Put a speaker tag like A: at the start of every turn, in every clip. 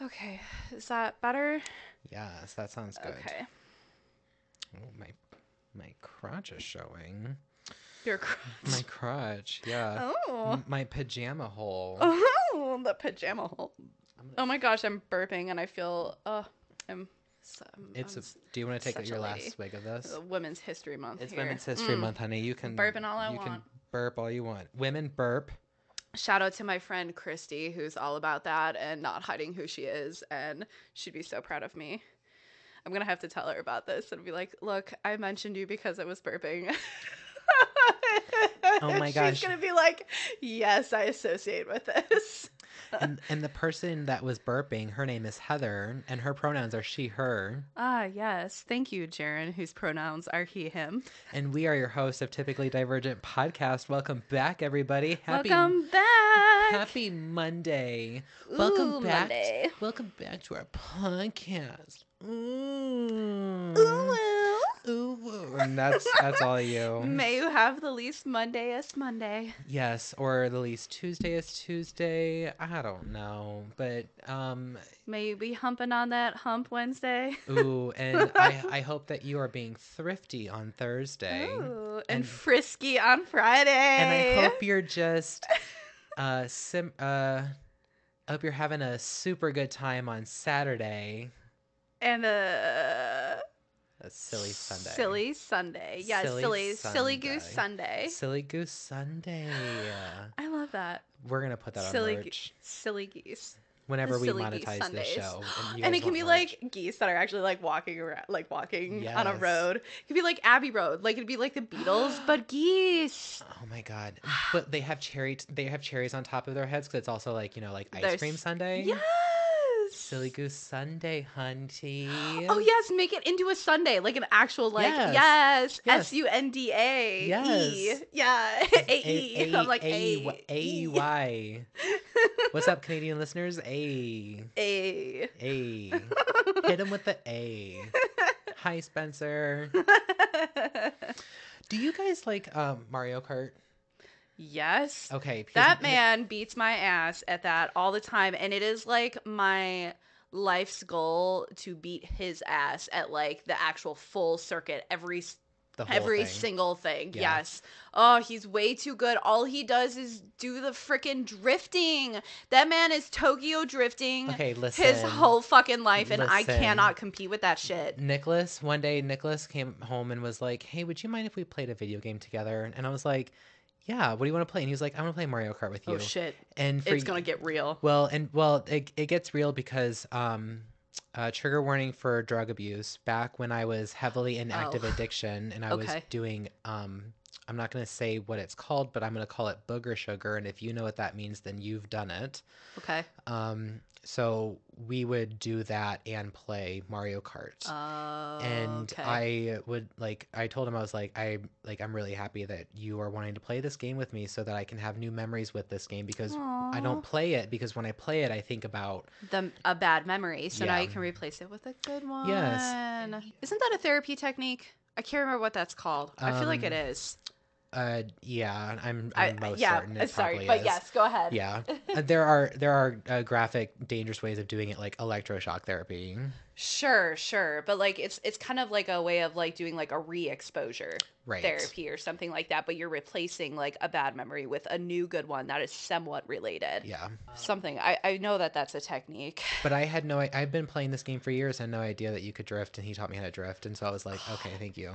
A: Okay, is that better?
B: Yes, that sounds good.
A: Okay.
B: Oh, my crotch is showing.
A: Your crotch.
B: My crotch, yeah.
A: Oh.
B: My pajama hole.
A: Oh, the pajama hole. Oh my gosh, I'm burping and I feel, I'm
B: Do you want to take
A: such
B: your
A: a
B: last
A: lady.
B: swig of this?
A: Women's History Month.
B: It's
A: here.
B: Women's History Month, honey. You can
A: burping all I
B: you
A: want.
B: can burp all you want. Women burp.
A: Shout out to my friend Christy, who's all about that and not hiding who she is, and she'd be so proud of me. I'm gonna have to tell her about this and be like, "Look, I mentioned you because I was burping."
B: Oh my gosh.
A: She's gonna be like, "Yes, I associate with this."
B: And the person that was burping, her name is Heather, and her pronouns are she, her.
A: Ah, yes. Thank you, Jaron, whose pronouns are he, him.
B: And we are your hosts of Typically Divergent Podcast. Welcome back, everybody.
A: Welcome back.
B: Happy Monday.
A: Ooh, Monday.
B: Welcome back to our podcast. Ooh. Ooh. And that's all you.
A: May you have the least Mondayest Monday.
B: Yes, or the least Tuesdayest Tuesday. I don't know, but
A: may you be humping on that hump Wednesday.
B: Ooh, and I hope that you are being thrifty on Thursday.
A: Ooh, and frisky on Friday.
B: And I hope you're just I hope you're having a super good time on Saturday.
A: And
B: a silly Sunday.
A: Silly Sunday. Yeah, silly goose Sunday.
B: Silly goose Sunday.
A: I love that.
B: We're gonna put that on merch.
A: Silly geese.
B: Whenever we monetize this show.
A: And it can be like geese that are actually like walking around, like walking on a road. It could be like Abbey Road. Like it'd be like the Beatles, but geese.
B: Oh my God. But they have cherries on top of their heads because it's also like, like ice cream sundae.
A: Yes.
B: Silly goose Sunday, hunty.
A: Oh yes, make it into a Sunday, like an actual yes. S-U-N-D-A.
B: Yes.
A: E. Yeah. A-E. I'm like
B: A-E-Y. What's up, Canadian listeners? A. Hit him with the A. Hi, Spencer. Do you guys like Mario Kart?
A: Yes.
B: Okay.
A: That man beats my ass at that all the time. And it is like my life's goal to beat his ass at like the actual full circuit every single thing. Yeah. Yes. Oh, he's way too good. All he does is do the freaking drifting. That man is Tokyo drifting his whole fucking life, and I cannot compete with that shit.
B: One day Nicholas came home and was like, "Hey, would you mind if we played a video game together?" And I was like, "Yeah, what do you want to play?" And he was like, "I want to play Mario Kart with you."
A: Oh shit.
B: And
A: it's gonna get real.
B: Well, it gets real because trigger warning for drug abuse. Back when I was heavily in active addiction and I was doing I'm not going to say what it's called, but I'm going to call it booger sugar, and if you know what that means, then you've done it.
A: Okay.
B: So we would do that and play Mario Kart. And I would I told him, I was like, I'm really happy that you are wanting to play this game with me so that I can have new memories with this game, because I don't play it because when I play it, I think about
A: a bad memory. So now you can replace it with a good one.
B: Yes.
A: Isn't that a therapy technique? I can't remember what that's called. I feel like it is.
B: Yeah, I'm most certain it
A: sorry,
B: probably
A: but
B: is.
A: yes, go ahead.
B: Yeah, there are graphic, dangerous ways of doing it, like electroshock therapy.
A: Sure, but it's kind of like a way of doing like a re-exposure therapy or something like that, but you're replacing like a bad memory with a new good one that is somewhat related.
B: Yeah,
A: something I know that's a technique.
B: But I've been playing this game for years and no idea that you could drift, and he taught me how to drift, and so I was like, okay, thank you.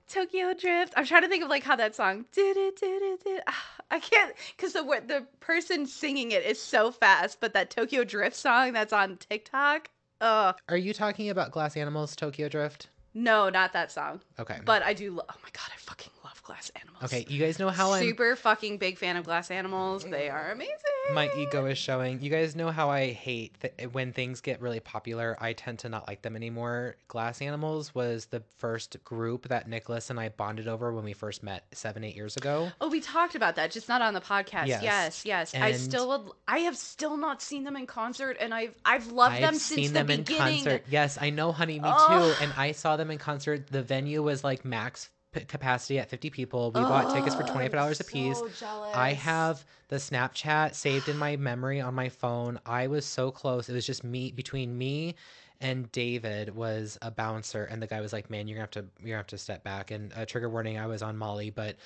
A: Tokyo Drift. I'm trying to think of how that song. I can't, because the person singing it is so fast. But that Tokyo Drift song that's on TikTok.
B: Are you talking about Glass Animals' Tokyo Drift?
A: No, not that song.
B: Okay.
A: But I do. Oh my god, I fucking love Glass Animals.
B: Okay, you guys know how I'm
A: super fucking big fan of Glass Animals. They are amazing.
B: My ego is showing. You guys know how I hate when things get really popular. I tend to not like them anymore. Glass Animals was the first group that Nicholas and I bonded over when we first met 7-8 years ago.
A: Oh, we talked about that, just not on the podcast. Yes.
B: And
A: I have still not seen them in concert, and I've loved them since the beginning.
B: Yes, I know, honey. Me too. And I saw them in concert. The venue was like max capacity at 50 people. We bought tickets for $25 a piece.
A: So jealous.
B: I have the Snapchat saved in my memory on my phone. I was so close. It was just between me and David was a bouncer, and the guy was like, "Man, you're gonna have to step back." And trigger warning, I was on Molly, but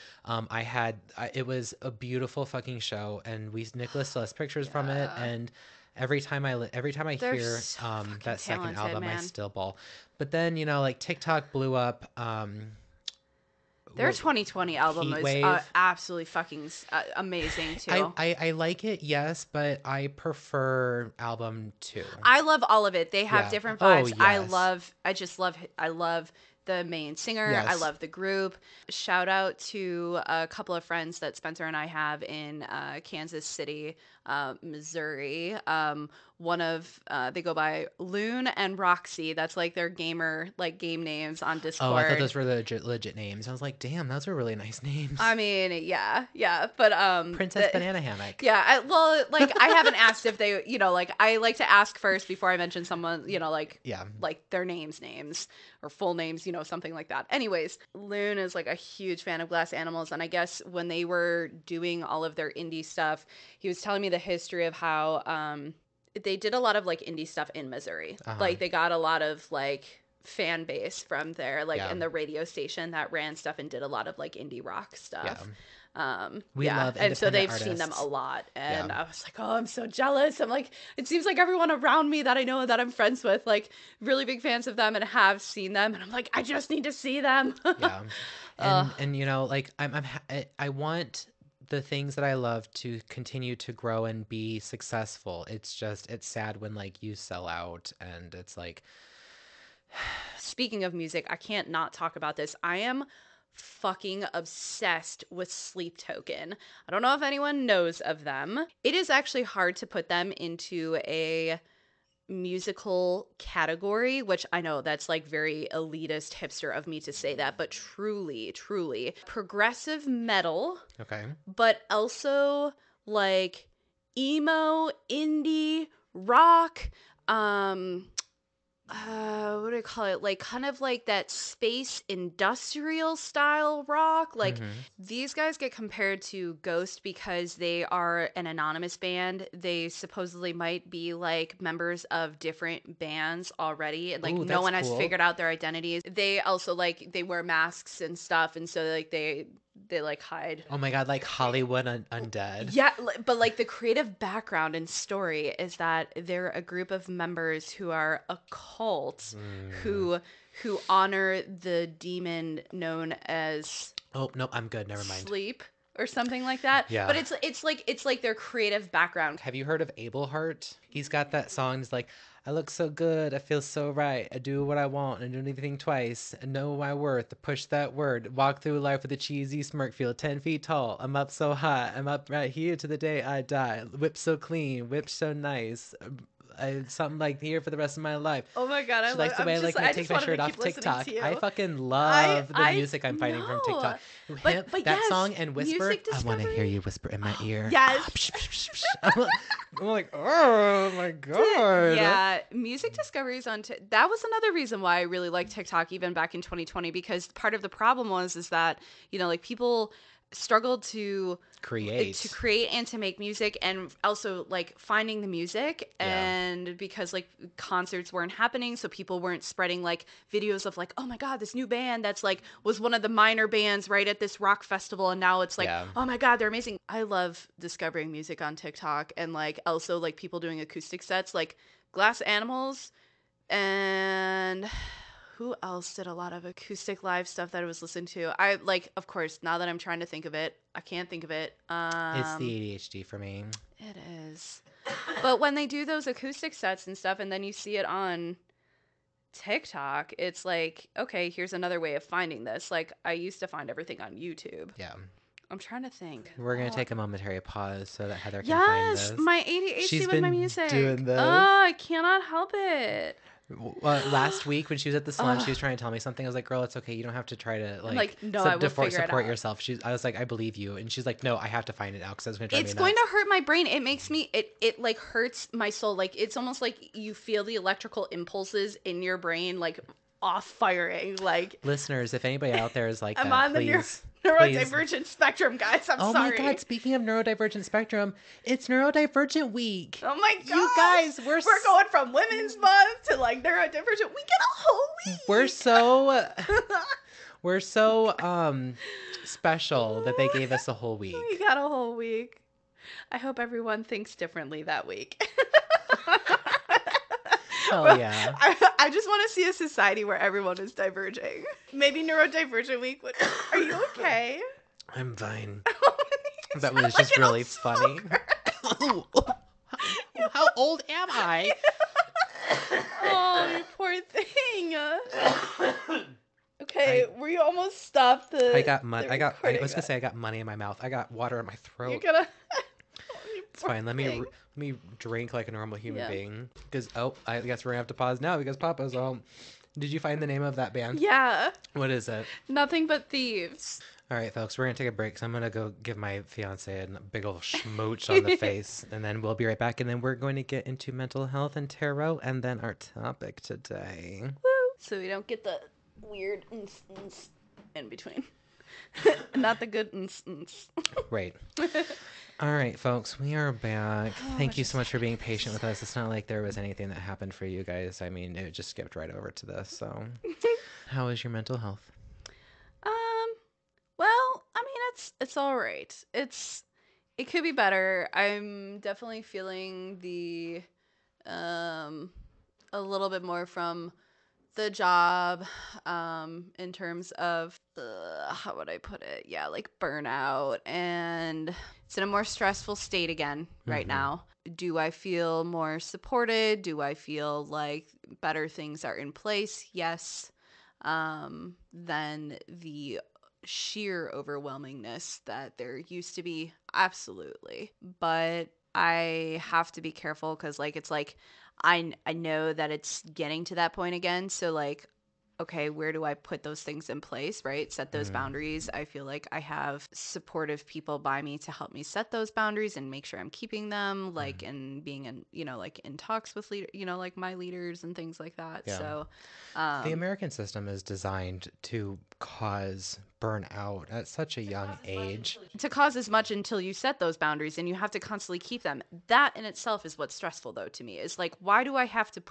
B: it was a beautiful fucking show, and Nicholas still has pictures from it, and every time I
A: They're
B: hear
A: so
B: that second
A: talented,
B: album,
A: man.
B: I still bawl. But then like TikTok blew up.
A: Their 2020 album was absolutely fucking amazing too.
B: I like it, yes, but I prefer album 2.
A: I love all of it. They have different vibes.
B: Oh, yes.
A: I love the main singer.
B: Yes.
A: I love the group. Shout out to a couple of friends that Spencer and I have in Kansas City, Missouri. They go by Loon and Roxy. That's like their game names on Discord.
B: Oh, I thought those were legit names. I was like, damn, those are really nice names.
A: I mean, yeah, but
B: Princess Banana Hammock.
A: Yeah, I haven't asked if they, I like to ask first before I mention someone, like their names or full names, something like that. Anyways, Loon is like a huge fan of Glass Animals, and I guess when they were doing all of their indie stuff, he was telling me the history of how they did a lot of like indie stuff in Missouri. Like they got a lot of like fan base from there, in the radio station that ran stuff and did a lot of like indie rock stuff.
B: We love
A: and so they've
B: artists.
A: seen them a lot, and I was like, oh, I'm so jealous. I'm like, it seems like everyone around me that I know that I'm friends with, like, really big fans of them and have seen them, and I'm like, I just need to see them.
B: And like I want the things that I love to continue to grow and be successful. It's sad when like you sell out, and it's like.
A: Speaking of music, I can't not talk about this. I am fucking obsessed with Sleep Token. I don't know if anyone knows of them. It is actually hard to put them into a musical category, which I know that's like very elitist hipster of me to say that, but truly progressive metal.
B: Okay.
A: But also like emo, indie, rock, what do I call it? Like kind of like that space industrial style rock. Like these guys get compared to Ghost because they are an anonymous band. They supposedly might be like members of different bands already. And like no one has figured out their identities. They also like they wear masks and stuff, and so like they like hide.
B: Oh my god, like Hollywood Undead.
A: Yeah, but like the creative background and story is that they're a group of members who are a cult who honor the demon known as
B: I'm good, never mind.
A: Sleep or something like that.
B: Yeah.
A: But it's like their creative background.
B: Have you heard of Abelheart? He's got that song. It's like, I look so good, I feel so right, I do what I want, and do anything twice, and know my worth, push that word, walk through life with a cheesy smirk, feel 10 feet tall, I'm up so high, I'm up right here to the day I die, whip so clean, whip so nice, something like here for the rest of my life.
A: Oh my god,
B: she likes the way I like to take my shirt off TikTok. I fucking love the music I'm finding from TikTok.
A: But
B: that
A: yes,
B: song and Whisper, I want to hear you whisper in my ear.
A: Yes.
B: I'm like, oh my god.
A: Yeah, music discoveries on that was another reason why I really liked TikTok even back in 2020, because part of the problem is that like people struggled to create and to make music, and also like finding the music, and because like concerts weren't happening, so people weren't spreading like videos of like, oh my god, this new band that's like was one of the minor bands right at this rock festival, and now it's like, oh my god, they're amazing. I love discovering music on TikTok, and like also like people doing acoustic sets like Glass Animals, and who else did a lot of acoustic live stuff that I was listening to? I like, of course, now that I'm trying to think of it, I can't think of it.
B: It's the ADHD for me.
A: It is. But when they do those acoustic sets and stuff, and then you see it on TikTok, it's like, okay, here's another way of finding this. Like, I used to find everything on YouTube.
B: Yeah.
A: I'm trying to think.
B: We're going to take a momentary pause so that Heather can find this.
A: Yes, my ADHD with my music.
B: Doing this.
A: Oh, I cannot help it.
B: Last week when she was at the salon, she was trying to tell me something. I was like, "Girl, it's okay. You don't have to try to support yourself." I was like, "I believe you," and she's like, "No, I have to find it now because I was going to drive me nuts."
A: It's going to hurt my brain. It makes me it like hurts my soul. Like it's almost like you feel the electrical impulses in your brain like off firing. Like,
B: listeners, if anybody out there is like
A: I'm
B: that,
A: on
B: please,
A: the neurodivergent spectrum, guys. I'm sorry.
B: Oh my God! Speaking of neurodivergent spectrum, it's Neurodivergent Week.
A: Oh my God!
B: You guys, we're
A: going from Women's Month to like neurodivergent. We get a whole week.
B: We're so special that they gave us a whole week.
A: We got a whole week. I hope everyone thinks differently that week.
B: Hell yeah.
A: I just want to see a society where everyone is diverging. Maybe Neurodivergent Week would... Are you okay?
B: I'm fine. That was just really funny. How old am I?
A: Oh, you poor thing. Okay, we almost stopped the...
B: I was gonna say I got money in my mouth. I got water in my throat.
A: You're gonna...
B: It's fine. Let me drink like a normal human being. Because I guess we're gonna have to pause now because Papa's home. Did you find the name of that band?
A: Yeah.
B: What is it?
A: Nothing But Thieves.
B: All right, folks, we're gonna take a break. So I'm gonna go give my fiance a big old schmooch on the face, and then we'll be right back. And then we're going to get into mental health and tarot, and then our topic today.
A: Woo! So we don't get the weird in between. Not the good
B: Right. All right, folks, we are back. Thank you so much for being patient with us. It's not like there was anything that happened for you guys. I mean, it just skipped right over to this. So, how is your mental health?
A: Well, I mean, it's all right. It could be better. I'm definitely feeling the a little bit more from the job in terms of how would I put it? Yeah, like burnout, and it's in a more stressful state again right now. Do I feel more supported? Do I feel like better things are in place? Yes. Than the sheer overwhelmingness that there used to be. Absolutely. But I have to be careful because like it's like I know that it's getting to that point again. So like, okay, where do I put those things in place, right? Set those boundaries. I feel like I have supportive people by me to help me set those boundaries and make sure I'm keeping them, like, and being in, like in talks with like my leaders and things like that. Yeah. So
B: the American system is designed to cause burnout at such a young age.
A: To cause as much until you set those boundaries and you have to constantly keep them. That in itself is what's stressful though to me. Is like, why do I have to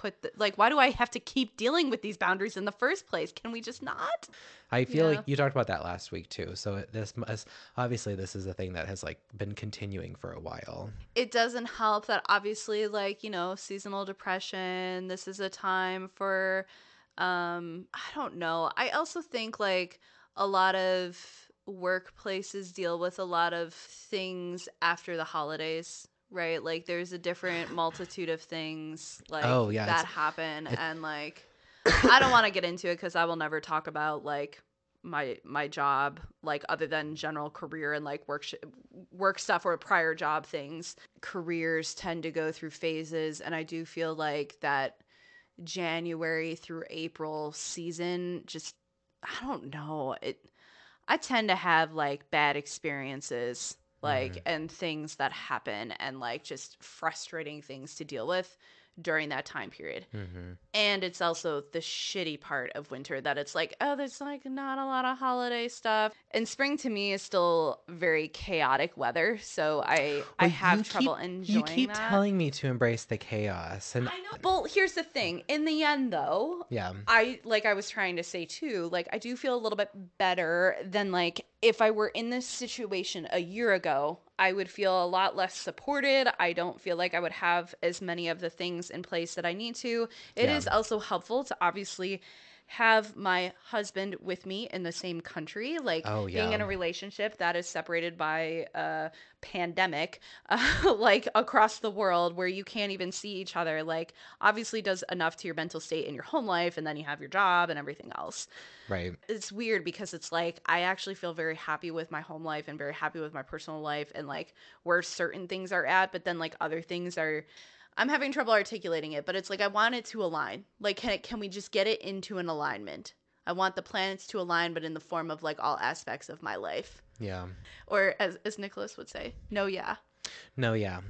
A: why do I have to keep dealing with these boundaries in the first place? Can we just not?
B: I feel like you talked about that last week too. So this is a thing that has like been continuing for a while.
A: It doesn't help that obviously like, seasonal depression, this is a time for I don't know. I also think like a lot of workplaces deal with a lot of things after the holidays, right? Like there's a different multitude of things like that happen. And like, I don't want to get into it because I will never talk about like my job, like other than general career and like work stuff or prior job things. Careers tend to go through phases. And I do feel like that January through April season, just, I don't know. I tend to have like bad experiences, like, and things that happen and like just frustrating things to deal with during that time period. And it's also the shitty part of winter that it's like, oh, there's like not a lot of holiday stuff. And spring to me is still very chaotic weather, so I have trouble enjoying that.
B: You keep telling me to embrace the chaos, and
A: I know. Well, here's the thing. In the end, though, I was trying to say too, like I do feel a little bit better than like if I were in this situation a year ago. I would feel a lot less supported. I don't feel like I would have as many of the things in place that I need to. It is also helpful to obviously have my husband with me in the same country, like being in a relationship that is separated by a pandemic, like across the world where you can't even see each other, like obviously does enough to your mental state in your home life, and then you have your job and everything else.
B: Right.
A: It's weird because it's like I actually feel very happy with my home life and very happy with my personal life and like where certain things are at, but then like other things are, I'm having trouble articulating it, but it's like I want it to align. Like, can we just get it into an alignment? I want the planets to align, but in the form of like all aspects of my life.
B: Yeah.
A: Or as Nicholas would say, no, yeah.
B: No, yeah.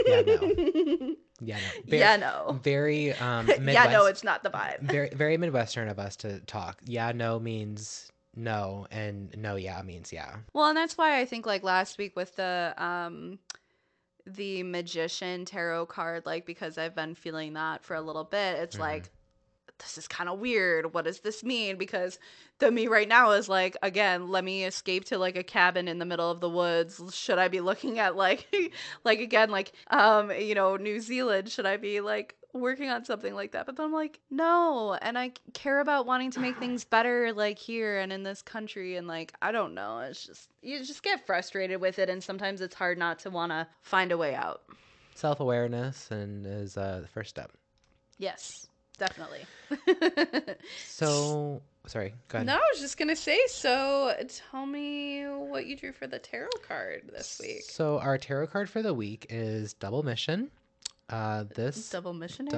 B: Yeah, no. Yeah, no.
A: Yeah, no.
B: Very
A: Midwest. Yeah, no, it's not the vibe.
B: Very, very Midwestern of us to talk. Yeah, no means no, and no, yeah means yeah.
A: Well, and that's why I think like last week with the magician tarot card, like because I've been feeling that for a little bit, it's like this is kind of weird. What does this mean? Because the me right now is like, again, let me escape to like a cabin in the middle of the woods. Should I be looking at like, like again, like, New Zealand? Should I be like working on something like that? But then I'm like, no. And I care about wanting to make things better like here and in this country. And like, I don't know. It's just, you just get frustrated with it. And sometimes it's hard not to want to find a way out.
B: Self-awareness is the first step.
A: Yes. Definitely.
B: So, sorry, go ahead.
A: No, I was just going to say, so tell me what you drew for the tarot card this week.
B: So, our tarot card for the week is Double Mission.
A: Double missionary?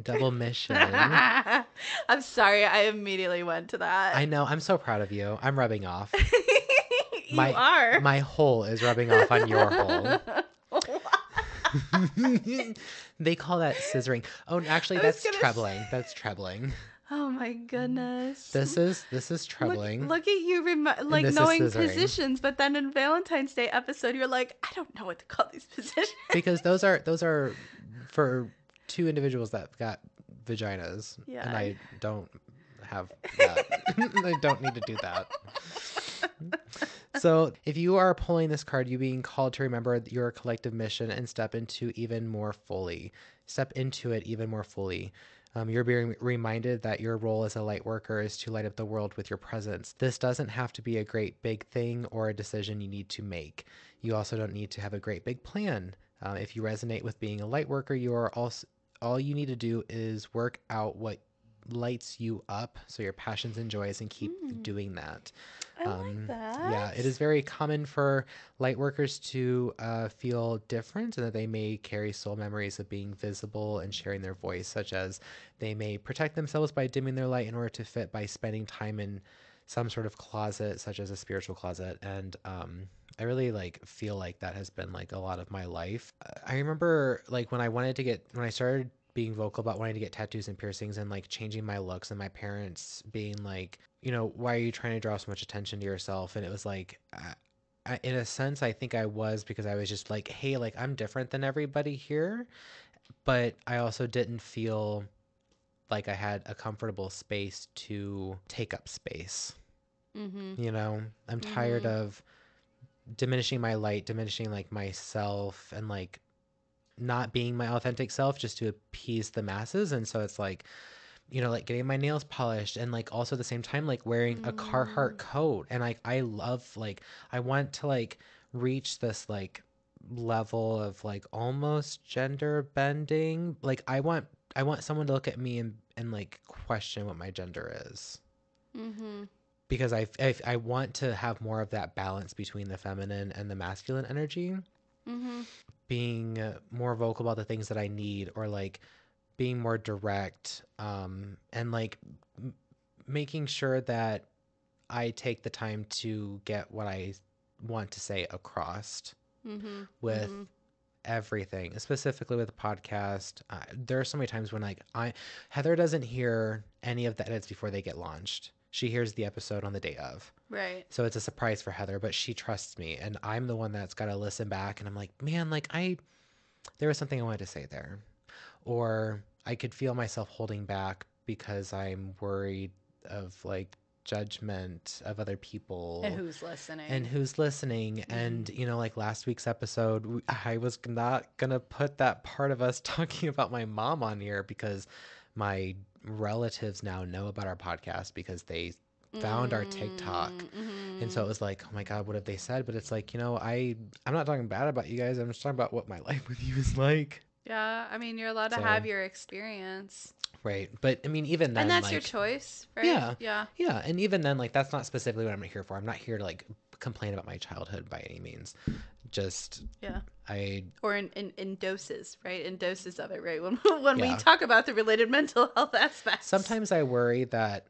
B: Double Mission.
A: I'm sorry, I immediately went to that.
B: I know, I'm so proud of you. I'm rubbing off.
A: You are.
B: My hole is rubbing off on your hole. They call that scissoring. Oh, actually, that's trebling. That's trebling.
A: Oh my goodness.
B: This is trebling.
A: Look at you, knowing positions, but then in Valentine's Day episode, you're like, I don't know what to call these positions.
B: Because those are for two individuals that got vaginas,
A: yeah.
B: And I don't have that. I don't need to do that. So if you are pulling this card, you're being called to remember your collective mission and step into it even more fully. You're being reminded that your role as a light worker is to light up the world with your presence. This doesn't have to be a great big thing or a decision you need to make. You also don't need to have a great big plan. If you resonate with being a light worker, all you need to do is work out what lights you up, so your passions and joys, and keep doing that.
A: I like that.
B: Yeah, it is very common for light workers to feel different, and that they may carry soul memories of being visible and sharing their voice, such as they may protect themselves by dimming their light in order to fit by spending time in some sort of closet, such as a spiritual closet. And I really feel like that has been a lot of my life. I remember when I started being vocal about wanting to get tattoos and piercings and changing my looks, and my parents being like, why are you trying to draw so much attention to yourself? And it was in a sense, I think I was, because I was just hey, I'm different than everybody here, but I also didn't feel like I had a comfortable space to take up space. I'm tired of diminishing my light, diminishing myself, and not being my authentic self just to appease the masses. And so it's getting my nails polished, and also at the same time wearing a Carhartt coat, and I love I want to reach this level of almost gender bending. I want someone to look at me and question what my gender is. Because I want to have more of that balance between the feminine and the masculine energy. Being more vocal about the things that I need, or being more direct, and making sure that I take the time to get what I want to say across with everything, specifically with the podcast. There are so many times when Heather doesn't hear any of the edits before they get launched. She hears the episode on the day of.
A: Right.
B: So it's a surprise for Heather, but she trusts me, and I'm the one that's got to listen back, and I'm like, man, there was something I wanted to say there. Or I could feel myself holding back because I'm worried of judgment of other people.
A: And who's listening.
B: And, last week's episode, I was not going to put that part of us talking about my mom on here, because my relatives now know about our podcast because they found our TikTok. And so it was oh my God, what have they said? But it's I'm not talking bad about you guys. I'm just talking about what my life with you is like.
A: Yeah. I mean, you're allowed to have your experience.
B: Right. But I mean, even then,
A: and that's your choice, right?
B: Yeah.
A: Yeah.
B: Yeah. And even then, that's not specifically what I'm here for. I'm not here to complain about my childhood by any means. Just,
A: or in doses, right? In doses of it, right? When we talk about the related mental health aspects.
B: Sometimes I worry that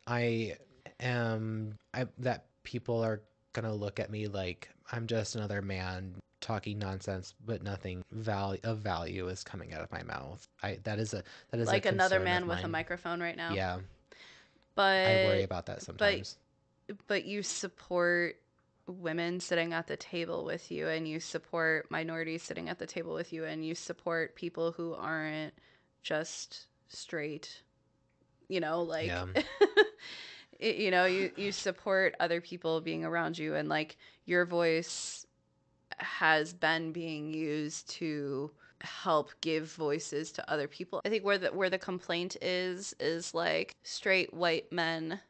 B: that people are going to look at me like I'm just another man talking nonsense, but nothing of value is coming out of my mouth. That is
A: like
B: a
A: another
B: concern
A: man
B: of
A: with a
B: mine.
A: microphone right now.
B: Yeah,
A: but
B: I worry about that sometimes.
A: But you support women sitting at the table with you, and you support minorities sitting at the table with you, and you support people who aren't just straight, like
B: Yeah.
A: you support other people being around you, and like your voice has been being used to help give voices to other people. I think where the complaint is like straight white men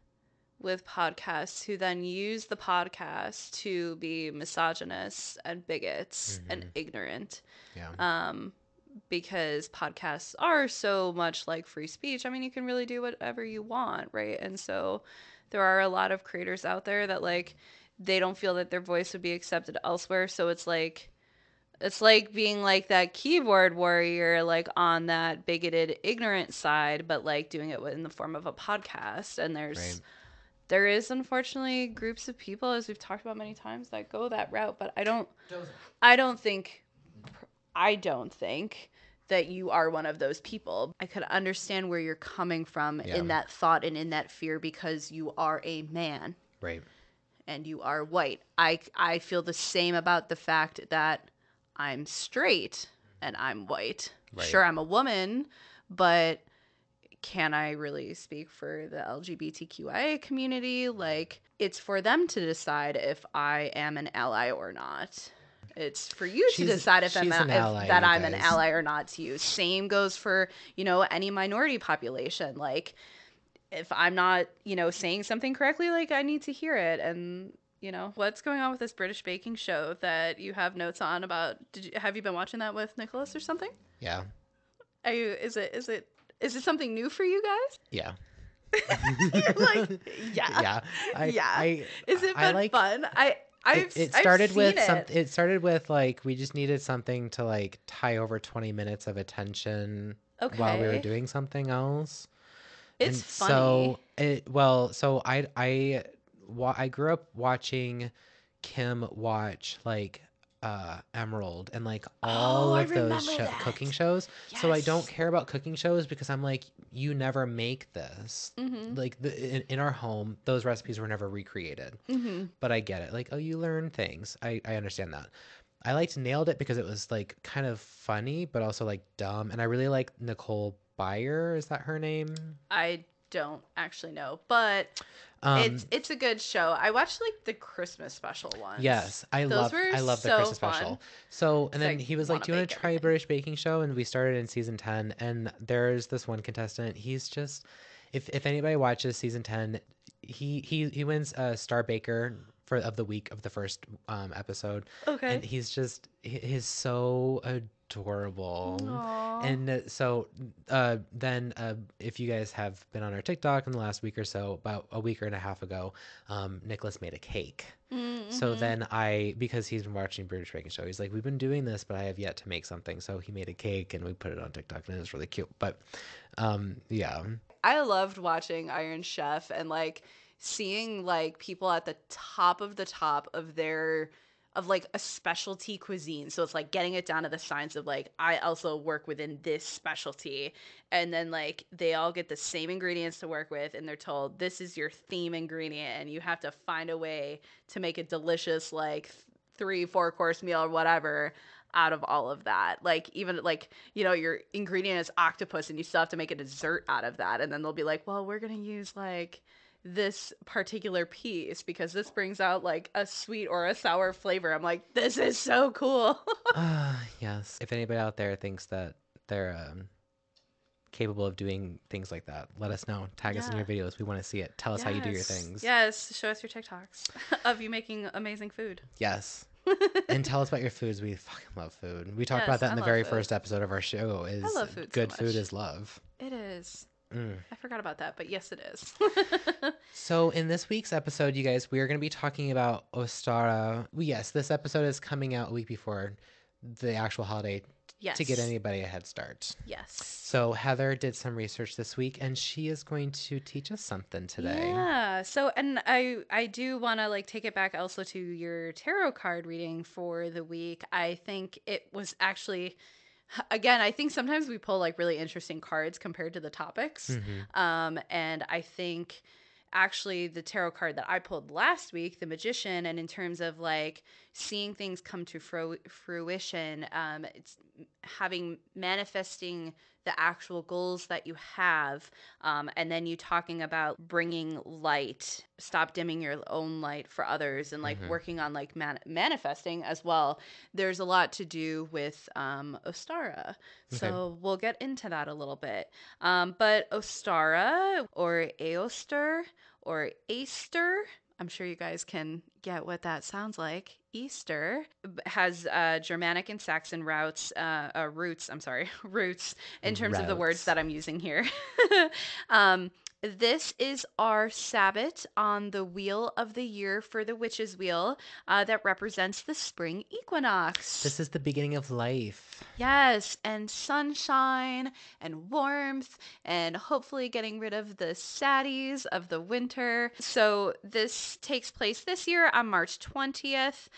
A: with podcasts who then use the podcast to be misogynists and bigots and ignorant.
B: Yeah.
A: Because podcasts are so much like free speech. I mean, you can really do whatever you want, right? And so there are a lot of creators out there that like they don't feel that their voice would be accepted elsewhere. So it's like being like that keyboard warrior, like on that bigoted, ignorant side, but like doing it in the form of a podcast. And there is unfortunately groups of people, as we've talked about many times, that go that route. But I don't think that you are one of those people. I could understand where you're coming from in that thought and in that fear, because you are a man.
B: Right.
A: And you are white. I feel the same about the fact that I'm straight and I'm white. Right. Sure, I'm a woman, but can I really speak for the LGBTQIA community? Like, it's for them to decide if I am an ally or not. It's for you to decide if I'm an ally or not to you. Same goes for, any minority population. Like, if I'm not, saying something correctly, like, I need to hear it. And, what's going on with this British baking show that you have notes on about? Have you been watching that with Nicholas or something?
B: Yeah.
A: Is it something new for you guys?
B: Yeah.
A: You're like, yeah.
B: Yeah.
A: Is it fun?
B: It started with like we just needed something to like tie over 20 minutes of attention while we were doing something else.
A: It's funny.
B: So I grew up watching Kim watch like Emerald and like all of those cooking shows. Yes. So I don't care about cooking shows because I'm like, you never make this. Mm-hmm. Like in our home, those recipes were never recreated. Mm-hmm. But I get it. Like, oh, you learn things. I understand that. I liked Nailed It because it was like kind of funny, but also like dumb. And I really like Nicole Byer. Is that her name?
A: I don't actually know, but it's a good show. I watched like the Christmas special ones.
B: Yes, I love the Christmas special. So, and then he was like, "Do you want to try a British baking show?" And we started in season 10. And there's this one contestant. He's just, if anybody watches season 10, he wins a Star Baker of the week of the first episode. Okay, and he's so adorable. Aww. And so then if you guys have been on our TikTok in the last week or so, about a week and a half ago, Nicholas made a cake. Mm-hmm. So then because he's been watching British Baking Show, he's like, we've been doing this, but I have yet to make something. So he made a cake and we put it on TikTok and it was really cute. But yeah.
A: I loved watching Iron Chef and like seeing like people at the top of their like a specialty cuisine. So it's like getting it down to the science of like, I also work within this specialty. And then like they all get the same ingredients to work with and they're told this is your theme ingredient and you have to find a way to make a delicious like 3-4 course meal or whatever out of all of that. Like even like, your ingredient is octopus and you still have to make a dessert out of that. And then they'll be like, well, we're going to use like this particular piece because this brings out like a sweet or a sour flavor. I'm like, this is so cool.
B: Yes. If anybody out there thinks that they're capable of doing things like that, let us know. Tag us in your videos. We want to see it. Tell us how you do your things.
A: Yes. Show us your TikToks of you making amazing food.
B: Yes. And tell us about your foods. We fucking love food. We talked about that in the very first episode of our show. I love food. Good food is love.
A: It is. I forgot about that, but yes, it is.
B: So in this week's episode, you guys, we are going to be talking about Ostara. Yes, this episode is coming out a week before the actual holiday to get anybody a head start.
A: Yes.
B: So Heather did some research this week, and she is going to teach us something today.
A: Yeah. So, and I do want to like take it back also to your tarot card reading for the week. I think it was actually, again, I think sometimes we pull like really interesting cards compared to the topics. And I think actually the tarot card that I pulled last week, the Magician, and in terms of like seeing things come to fruition, it's manifesting the actual goals that you have, and then you talking about bringing light, stop dimming your own light for others, and like working on like manifesting as well. There's a lot to do with Ostara, so we'll get into that a little bit. But Ostara or Eoster or Aster, I'm sure you guys can get what that sounds like. Easter has Germanic and Saxon roots in terms of the words that I'm using here. This is our Sabbath on the wheel of the year for the witch's wheel that represents the spring equinox.
B: This is the beginning of life.
A: Yes, and sunshine and warmth and hopefully getting rid of the saddies of the winter. So this takes place this year on March 20th.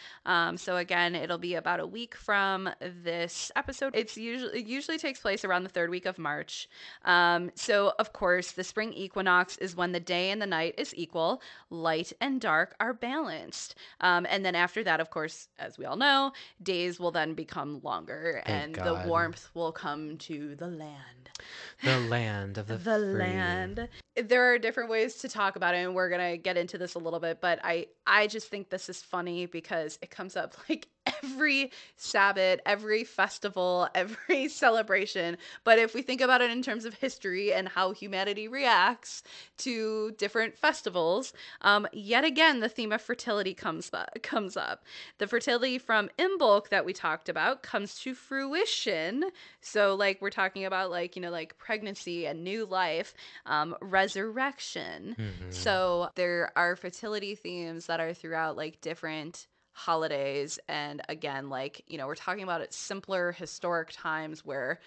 A: So again, it'll be about a week from this episode. It usually takes place around the third week of March. So of course, the spring equinox is when the day and the night is equal, light and dark are balanced. And then after that, of course, as we all know, days will then become longer and the warmth will come to the land.
B: The land of the free.
A: Land. There are different ways to talk about it, and we're going to get into this a little bit, but I just think this is funny because it comes up like every Sabbath, every festival, every celebration. But if we think about it in terms of history and how humanity reacts to different festivals, yet again, the theme of fertility comes up. The fertility from Imbolc that we talked about comes to fruition. So like we're talking about like, like pregnancy and new life, resurrection. So there are fertility themes that are throughout like different holidays, and again, like we're talking about simpler historic times where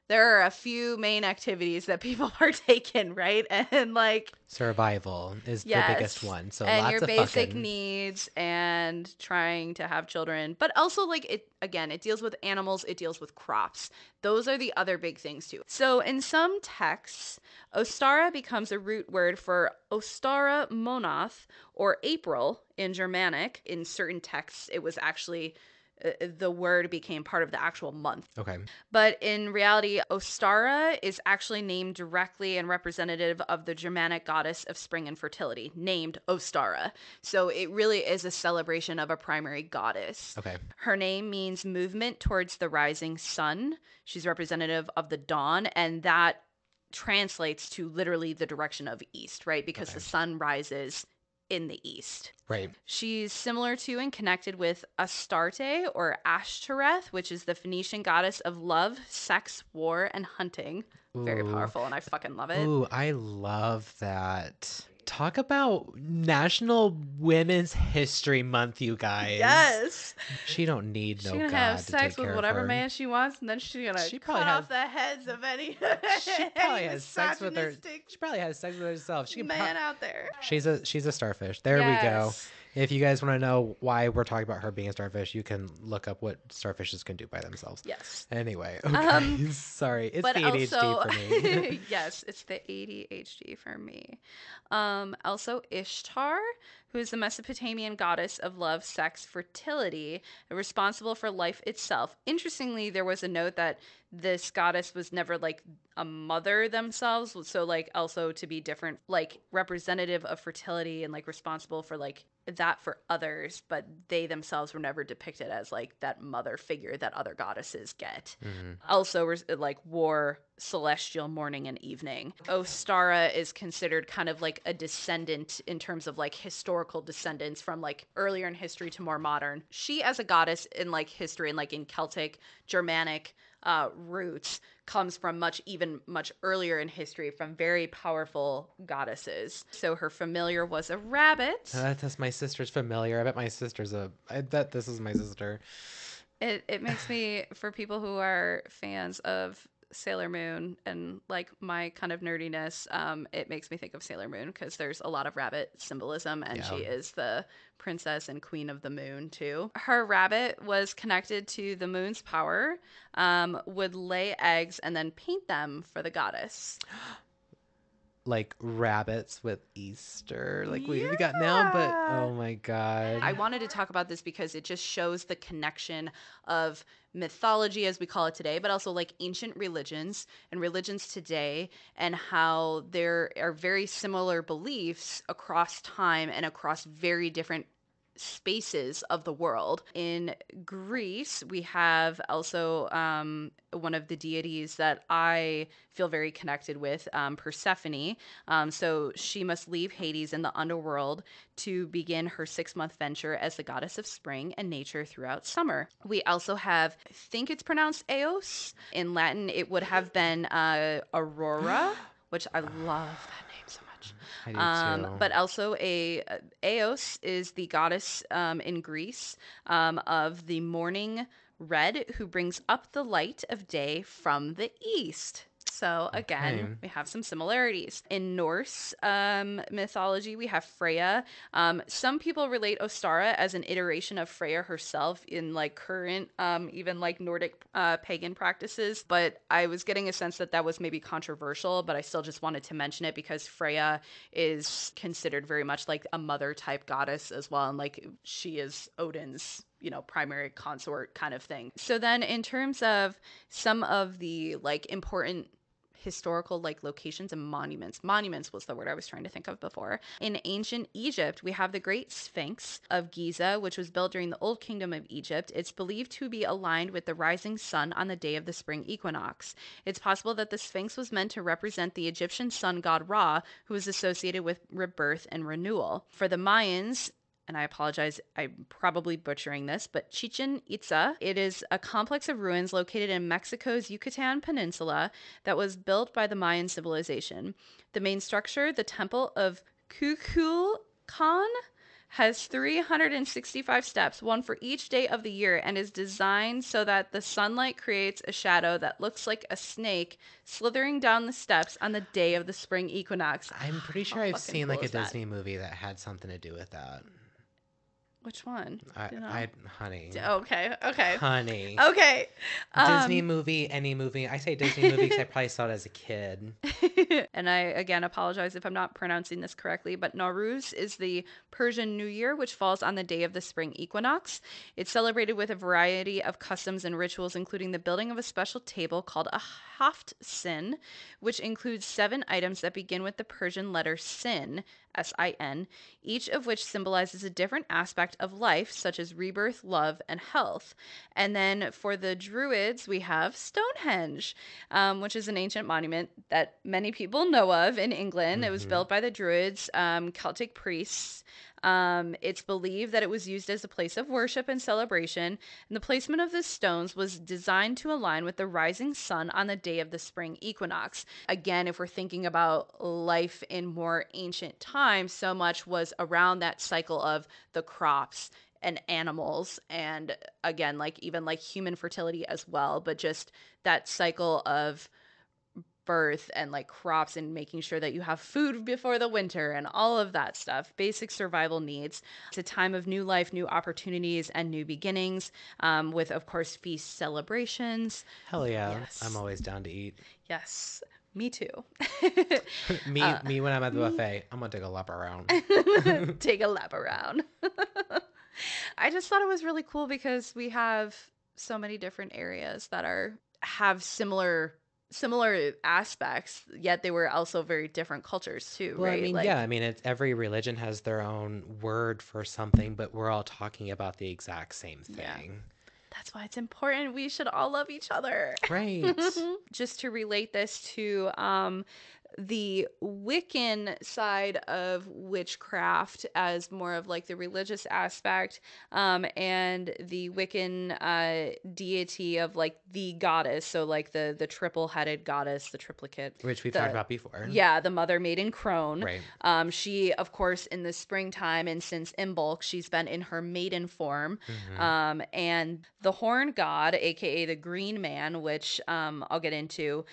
A: there are a few main activities that people partake in, right? And like
B: survival is the biggest one. So
A: and
B: lots
A: your
B: of
A: basic
B: fucking
A: needs and trying to have children, but also like it deals with animals, it deals with crops. Those are the other big things too. So in some texts, Ostara becomes a root word for Ostara Monath or April in Germanic. In certain texts, it was actually the word became part of the actual month.
B: Okay.
A: But in reality, Ostara is actually named directly and representative of the Germanic goddess of spring and fertility, named Ostara. So it really is a celebration of a primary goddess.
B: Okay.
A: Her name means movement towards the rising sun. She's representative of the dawn, and that translates to literally the direction of east, right? Because the sun rises in the east.
B: Right.
A: She's similar to and connected with Astarte or Ashtoreth, which is the Phoenician goddess of love, sex, war, and hunting. Ooh. Very powerful, and I fucking love it.
B: Ooh, I love that. Talk about National Women's History Month, you guys.
A: Yes.
B: She don't need no god to take care of her.
A: She's gonna have sex with whatever man she wants, and then she's gonna cut off the heads of any.
B: She probably has sex with her. She probably has sex with herself. She
A: man out there.
B: She's a starfish. There we go. If you guys want to know why we're talking about her being a starfish, you can look up what starfishes can do by themselves.
A: Yes.
B: Anyway, okay. Sorry. It's the ADHD for me.
A: Yes, it's the ADHD for me. Also Ishtar, who is the Mesopotamian goddess of love, sex, fertility, responsible for life itself. Interestingly, there was a note that this goddess was never like a mother themselves, so like also to be different, like representative of fertility and like responsible for like that for others, but they themselves were never depicted as like that mother figure that other goddesses get. Also like war, celestial, morning and evening. Ostara is considered kind of like a descendant in terms of like historical descendants from like earlier in history to more modern. She as a goddess in like history and like in Celtic, Germanic roots comes from much earlier in history from very powerful goddesses. So her familiar was a rabbit.
B: That's my sister's familiar. I bet this is my sister.
A: It makes me, for people who are fans of Sailor Moon and like my kind of nerdiness, it makes me think of Sailor Moon because there's a lot of rabbit symbolism, and
B: Yeah.
A: she is the princess and queen of the moon too. Her rabbit was connected to the moon's power, would lay eggs and then paint them for the goddess.
B: Like rabbits with Easter, like we got now, but
A: Yeah.
B: oh my god.
A: I wanted to talk about this because it just shows the connection of mythology as we call it today, but also like ancient religions and religions today, and how there are very similar beliefs across time and across very different spaces of the world. In Greece, we have also one of the deities that I feel very connected with, Persephone. So she must leave Hades in the underworld to begin her 6-month venture as the goddess of spring and nature throughout summer. We also have, I think it's pronounced Eos. In Latin, it would have been Aurora, which I love that name so much.
B: I do too.
A: But also Eos is the goddess in Greece of the morning red, who brings up the light of day from the east. So again,
B: Okay.
A: we have some similarities. In Norse mythology, we have Freya. Some people relate Ostara as an iteration of Freya herself in like current, even like Nordic pagan practices. But I was getting a sense that that was maybe controversial, but I still just wanted to mention it because Freya is considered very much like a mother type goddess as well. And like she is Odin's, you know, primary consort kind of thing. So then in terms of some of the like important historical like locations and monuments was the word I was trying to think of before. In ancient Egypt, we have the Great Sphinx of Giza, which was built during the Old Kingdom of Egypt. It's believed to be aligned with the rising sun on the day of the spring equinox. It's possible that the Sphinx was meant to represent the Egyptian sun god Ra, who was associated with rebirth and renewal. For the Mayans, and I apologize, I'm probably butchering this, but Chichen Itza. It is a complex of ruins located in Mexico's Yucatan Peninsula that was built by the Mayan civilization. The main structure, the Temple of Kukulkan, has 365 steps, one for each day of the year, and is designed so that the sunlight creates a shadow that looks like a snake slithering down the steps on the day of the spring equinox.
B: I'm pretty sure I've seen like a Disney movie that had something to do with that.
A: Which one?
B: Honey.
A: Okay.
B: Honey.
A: Okay.
B: Disney movie, any movie. I say Disney movie because I probably saw it as a kid.
A: And I, again, apologize if I'm not pronouncing this correctly, but Nowruz is the Persian New Year, which falls on the day of the spring equinox. It's celebrated with a variety of customs and rituals, including the building of a special table called a haft sin, which includes 7 items that begin with the Persian letter sin, S-I-N, each of which symbolizes a different aspect of life, such as rebirth, love, and health. And then for the Druids, we have Stonehenge, which is an ancient monument that many people know of in England. It was built by the Druids, Celtic priests. It's believed that it was used as a place of worship and celebration, and the placement of the stones was designed to align with the rising sun on the day of the spring equinox. Again, if we're thinking about life in more ancient times, so much was around that cycle of the crops and animals, and again, like even like human fertility as well, but just that cycle of birth and like crops and making sure that you have food before the winter and all of that stuff, basic survival needs. It's a time of new life, new opportunities, and new beginnings, with of course feast celebrations.
B: Hell yeah. Yes. I'm always down to eat.
A: Yes, me too.
B: me when I'm at the buffet, I'm gonna take a lap around.
A: Take a lap around. I just thought it was really cool because we have so many different areas that have similar aspects, yet they were also very different cultures too,
B: well,
A: right?
B: I mean,
A: like,
B: yeah, I mean, every religion has their own word for something, but we're all talking about the exact same thing. Yeah.
A: That's why it's important. We should all love each other.
B: Right.
A: Just to relate this to the Wiccan side of witchcraft as more of like the religious aspect, and the Wiccan deity of like the goddess, so like the triple-headed goddess, the triplicate,
B: which we've talked about before.
A: Yeah, the mother maiden crone.
B: Right.
A: She, of course, in the springtime and since Imbolc, she's been in her maiden form. And the horn god, aka the Green Man, which I'll get into,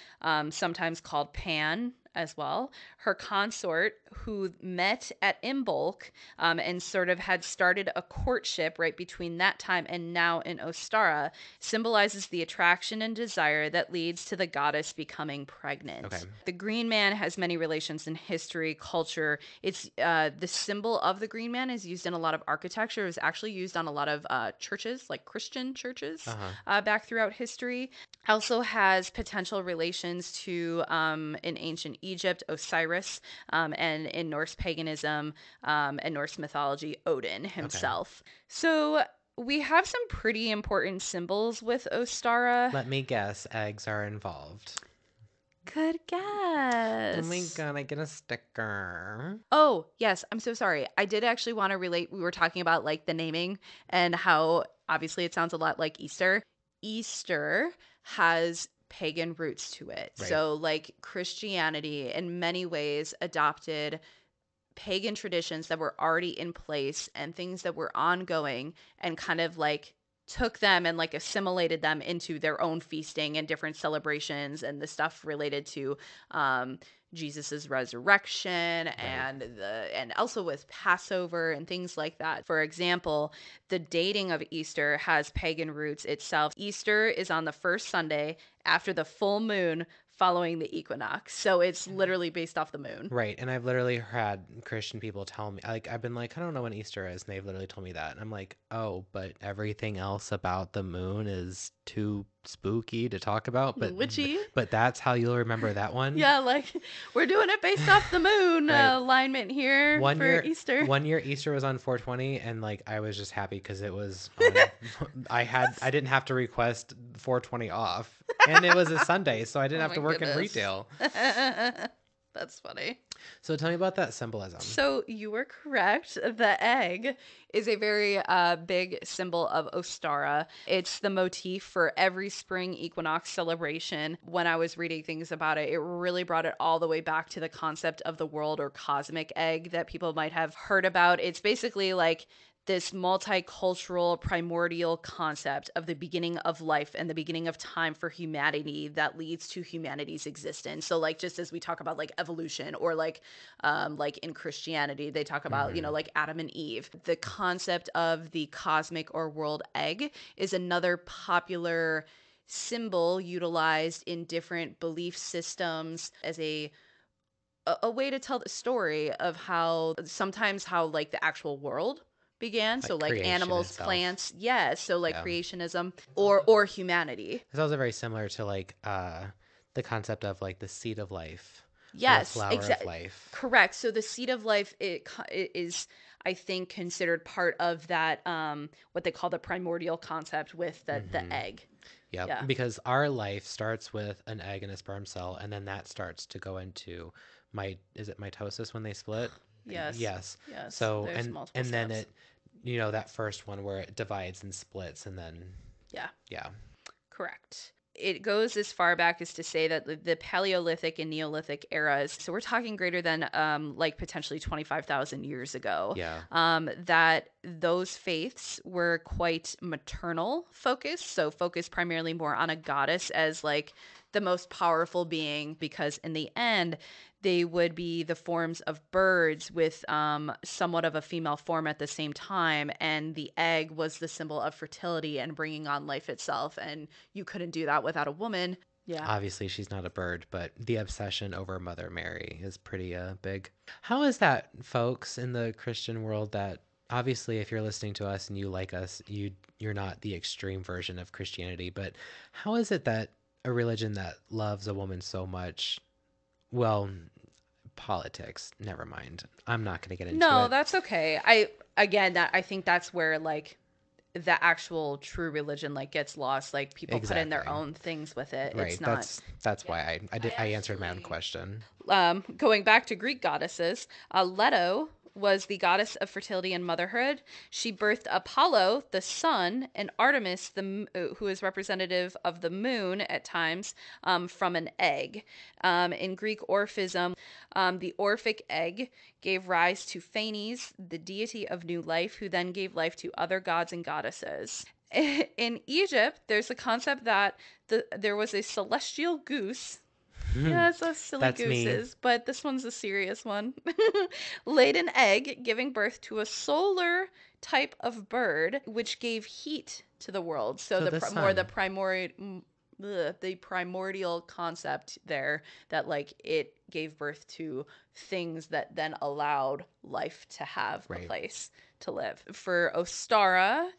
A: sometimes called Pan as well. Her consort, who met at Imbolc, and sort of had started a courtship right between that time and now in Ostara, symbolizes the attraction and desire that leads to the goddess becoming pregnant.
B: Okay.
A: The Green Man has many relations in history, culture. It's the symbol of the Green Man is used in a lot of architecture. It was actually used on a lot of churches, like Christian churches, back throughout history. Also has potential relations to, in ancient Egypt, Osiris, and in Norse paganism and Norse mythology, Odin himself. Okay. So we have some pretty important symbols with Ostara.
B: Let me guess, eggs are involved.
A: Good guess.
B: Oh my god, I get a sticker.
A: Oh, yes. I'm so sorry. I did actually want to relate. We were talking about like the naming and how obviously it sounds a lot like Easter. Easter has pagan roots to it. Right. So like Christianity in many ways adopted pagan traditions that were already in place and things that were ongoing and kind of like took them and like assimilated them into their own feasting and different celebrations and the stuff related to Jesus's resurrection. Right. and also with Passover and things like that. For example, the dating of Easter has pagan roots itself. Easter is on the first Sunday after the full moon following the equinox. So it's literally based off the moon.
B: Right. And I've literally had Christian people tell me, like, I've been like, I don't know when Easter is. And they've literally told me that. And I'm like, oh, but everything else about the moon is too spooky to talk about. But
A: witchy.
B: But that's how you'll remember that one.
A: Yeah, like we're doing it based off the moon right. Alignment here Easter.
B: One year Easter was on 420, and like I was just happy because it was on, I didn't have to request 420 off, and it was a Sunday, so I didn't have to work in retail.
A: That's funny.
B: So tell me about that symbolism.
A: So you were correct. The egg is a very big symbol of Ostara. It's the motif for every spring equinox celebration. When I was reading things about it, it really brought it all the way back to the concept of the world or cosmic egg that people might have heard about. It's basically like this multicultural primordial concept of the beginning of life and the beginning of time for humanity that leads to humanity's existence. So like just as we talk about like evolution or like in Christianity, they talk about, like Adam and Eve. The concept of the cosmic or world egg is another popular symbol utilized in different belief systems as a way to tell the story of how like the actual world began, like so like animals itself. Plants, so like creationism or humanity.
B: It's also very similar to like the concept of like the seed of life.
A: Yes,
B: flower of life.
A: Correct. So the seed of life it is, I think, considered part of that what they call the primordial concept with the egg.
B: Yep. Yeah, because our life starts with an egg and a sperm cell, and then that starts to go into mitosis when they split? Yes. So and steps. Then it, that first one where it divides and splits, and then yeah,
A: correct. It goes as far back as to say that the Paleolithic and Neolithic eras, so we're talking greater than like potentially 25,000 years ago, that those faiths were quite maternal focused, so focused primarily more on a goddess as like the most powerful being, because in the end they would be the forms of birds with somewhat of a female form at the same time, and the egg was the symbol of fertility and bringing on life itself, and you couldn't do that without a woman. Yeah.
B: Obviously she's not a bird, but the obsession over Mother Mary is pretty big. How is that, folks, in the Christian world, that obviously if you're listening to us and you like us, you're not the extreme version of Christianity, but how is it that a religion that loves a woman so much, politics, never mind, I'm not going to get into it.
A: No, that's okay. I think that's where like the actual true religion like gets lost, like people put in their own things with it.
B: Right.
A: It's not.
B: That's why I answered my own question.
A: Going back to Greek goddesses, Leto was the goddess of fertility and motherhood. She birthed Apollo, the sun, and Artemis, who is representative of the moon at times, from an egg. In Greek Orphism, the Orphic egg gave rise to Phanes, the deity of new life, who then gave life to other gods and goddesses. In Egypt, there's a concept that there was a celestial goose. Yeah, it's those silly gooses, but this one's a serious one. Laid an egg, giving birth to a solar type of bird, which gave heat to the world. So the primordial concept there, that like it gave birth to things that then allowed life to have a place to live. For Ostara,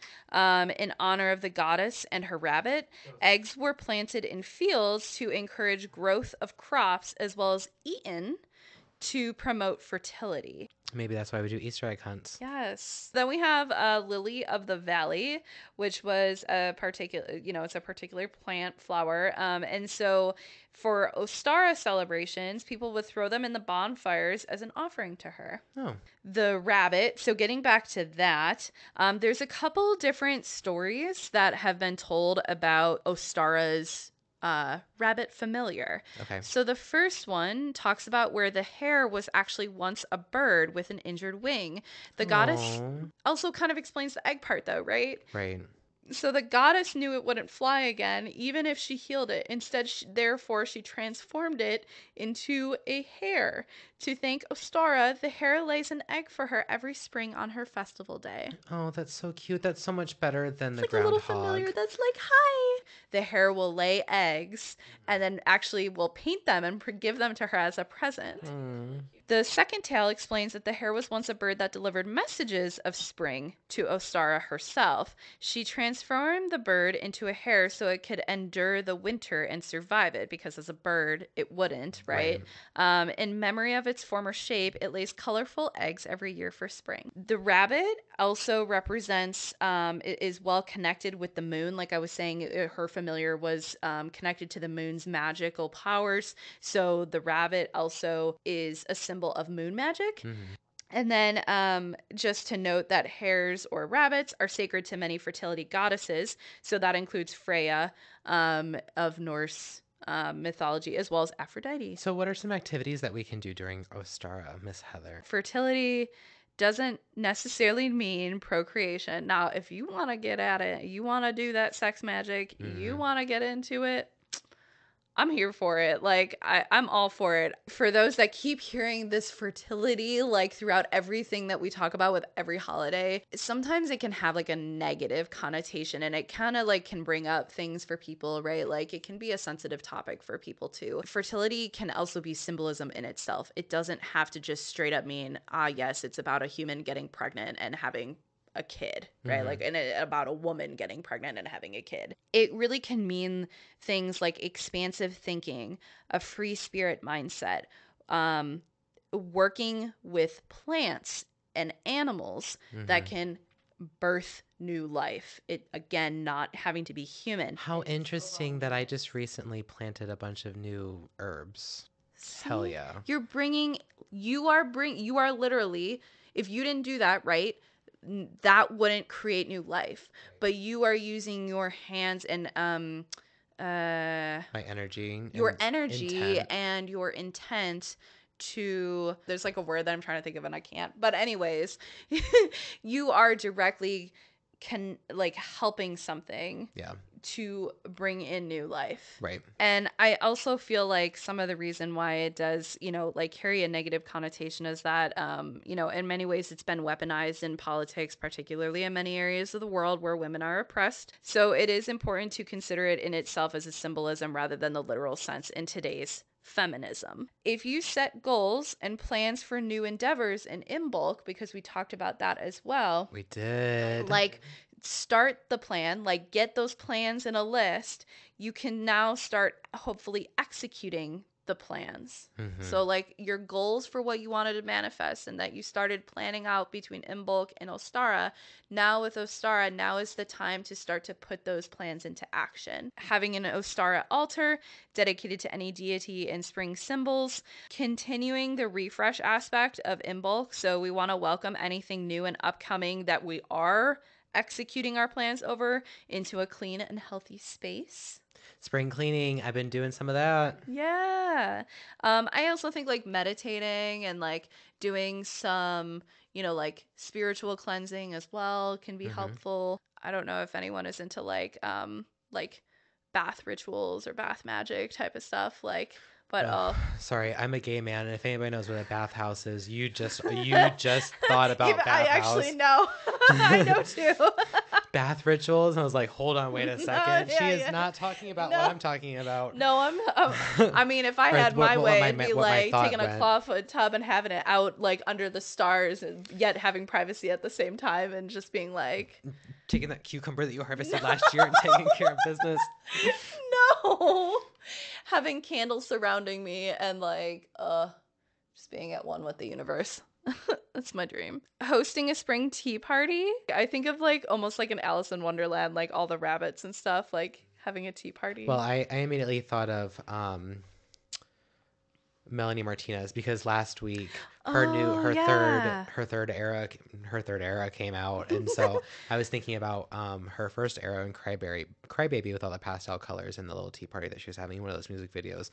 A: in honor of the goddess and her rabbit, eggs were planted in fields to encourage growth of crops, as well as eaten to promote fertility.
B: Maybe that's why we do Easter egg hunts.
A: Yes. Then we have Lily of the Valley, which was a particular, it's a particular plant flower. And so for Ostara celebrations, people would throw them in the bonfires as an offering to her.
B: Oh.
A: The rabbit. So getting back to that, there's a couple different stories that have been told about Ostara's rabbit familiar.
B: Okay.
A: So the first one talks about where the hare was actually once a bird with an injured wing. The goddess also kind of explains the egg part though, right?
B: Right.
A: So the goddess knew it wouldn't fly again, even if she healed it. Instead, therefore, she transformed it into a hare. To thank Ostara, the hare lays an egg for her every spring on her festival day.
B: Oh, that's so cute. That's so much better than
A: it's
B: the
A: like
B: groundhog.
A: A little familiar that's like, hi. The hare will lay eggs and then actually will paint them and give them to her as a present. The second tale explains that the hare was once a bird that delivered messages of spring to Ostara herself. She transformed the bird into a hare so it could endure the winter and survive it, because as a bird, it wouldn't, right? In memory of its former shape, it lays colorful eggs every year for spring. The rabbit also represents, it is well connected with the moon. Like I was saying, her familiar was connected to the moon's magical powers. So the rabbit also is a symbol of moon magic. And then just to note that hares or rabbits are sacred to many fertility goddesses. So that includes Freya of Norse mythology, as well as Aphrodite.
B: So what are some activities that we can do during Ostara, Miss Heather?
A: Fertility doesn't necessarily mean procreation. Now, if you want to get at it, you want to do that sex magic, you want to get into it, I'm here for it. Like, I'm all for it. For those that keep hearing this fertility, like throughout everything that we talk about with every holiday, sometimes it can have like a negative connotation, and it kind of like can bring up things for people, right? Like it can be a sensitive topic for people too. Fertility can also be symbolism in itself. It doesn't have to just straight up mean, yes, it's about a human getting pregnant and having a kid, right? Like, and about a woman getting pregnant and having a kid. It really can mean things like expansive thinking, a free spirit mindset, working with plants and animals that can birth new life. It, again, not having to be human.
B: How interesting that I just recently planted a bunch of new herbs. See? Hell yeah.
A: You are literally, if you didn't do that, right, that wouldn't create new life, but you are using your hands and
B: my energy,
A: your energy and your intent to, there's like a word that I'm trying to think of and I can't, but anyways, you are directly helping something to bring in new life.
B: Right.
A: And I also feel like some of the reason why it does, carry a negative connotation is that, in many ways it's been weaponized in politics, particularly in many areas of the world where women are oppressed. So it is important to consider it in itself as a symbolism rather than the literal sense in today's feminism. If you set goals and plans for new endeavors in Imbolc, because we talked about that as well.
B: We did.
A: Start the plan, get those plans in a list. You can now start hopefully executing the plans. So like your goals for what you wanted to manifest and that you started planning out between Imbolc and Ostara. Now with Ostara, now is the time to start to put those plans into action. Having an Ostara altar dedicated to any deity and spring symbols, continuing the refresh aspect of Imbolc. So we want to welcome anything new and upcoming that we are executing our plans over into a clean and healthy space.
B: Spring cleaning. I've been doing some of that.
A: Yeah. I also think like meditating and like doing some, like spiritual cleansing as well can be helpful. I don't know if anyone is into like bath rituals or bath magic type of stuff. But
B: sorry, I'm a gay man, and if anybody knows what a bathhouse is, you just thought about bathhouse.
A: I actually know. I know too.
B: Bath rituals, and I was like, hold on, wait a second. She is not talking about what I'm talking about.
A: No, I mean, if I had my way, it'd be like taking a clawfoot tub and having it out like under the stars, and yet having privacy at the same time, and just being like
B: taking that cucumber that you harvested last year and taking care of business.
A: No. Having candles surrounding me and like just being at one with the universe. That's my dream. Hosting a spring tea party. I think of like almost like an Alice in Wonderland, like all the rabbits and stuff, like having a tea party.
B: Well, I immediately thought of Melanie Martinez, because last week her third era came out, and so I was thinking about her first era in Crybaby with all the pastel colors and the little tea party that she was having in one of those music videos.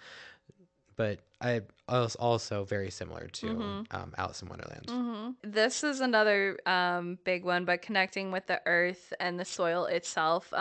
B: But I was also very similar to Alice in Wonderland.
A: This is another big one, but connecting with the earth and the soil itself.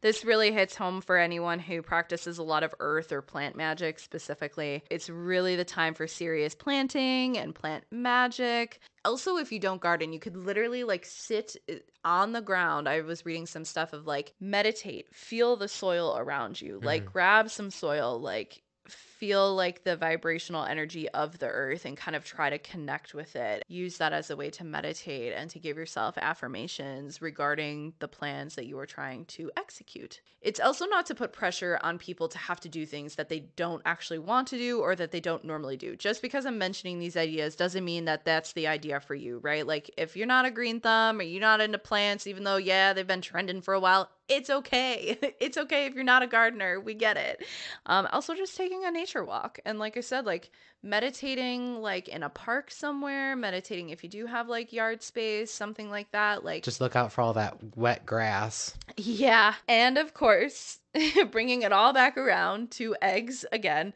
A: This really hits home for anyone who practices a lot of earth or plant magic specifically. It's really the time for serious planting and plant magic. Also, if you don't garden, you could literally like sit on the ground. I was reading some stuff of like meditate, feel the soil around you, like grab some soil, like feel like the vibrational energy of the earth and kind of try to connect with it. Use that as a way to meditate and to give yourself affirmations regarding the plans that you are trying to execute. It's also not to put pressure on people to have to do things that they don't actually want to do or that they don't normally do. Just because I'm mentioning these ideas doesn't mean that that's the idea for you, right? Like if you're not a green thumb or you're not into plants, even though, yeah, they've been trending for a while, it's okay. It's okay if you're not a gardener. We get it. Also just taking a nature walk. And like I said, like meditating like in a park somewhere, meditating if you do have like yard space, something like that. Like
B: just look out for all that wet grass.
A: Yeah. And of course, bringing it all back around to eggs again,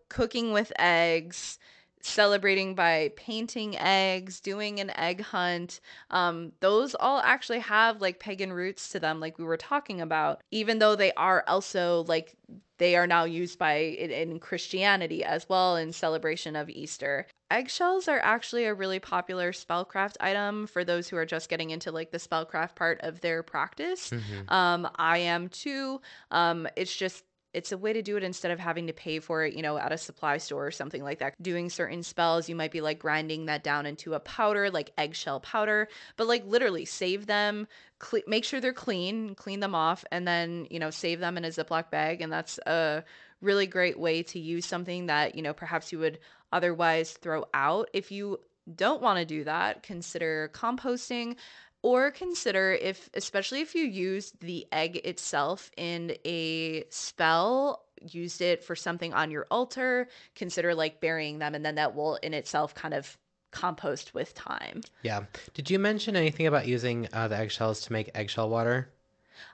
A: cooking with eggs, celebrating by painting eggs, doing an egg hunt. Those all actually have like pagan roots to them, like we were talking about, even though they are also like they are now used in Christianity as well in celebration of Easter. Eggshells are actually a really popular spellcraft item for those who are just getting into like the spellcraft part of their practice. I am too. It's a way to do it instead of having to pay for it, at a supply store or something like that. Doing certain spells, you might be like grinding that down into a powder, like eggshell powder, but like literally save them, make sure they're clean them off, and then, save them in a Ziploc bag. And that's a really great way to use something that, perhaps you would otherwise throw out. If you don't want to do that, consider composting. Or consider especially if you used the egg itself in a spell, used it for something on your altar, consider like burying them, and then that will in itself kind of compost with time.
B: Yeah. Did you mention anything about using the eggshells to make eggshell water?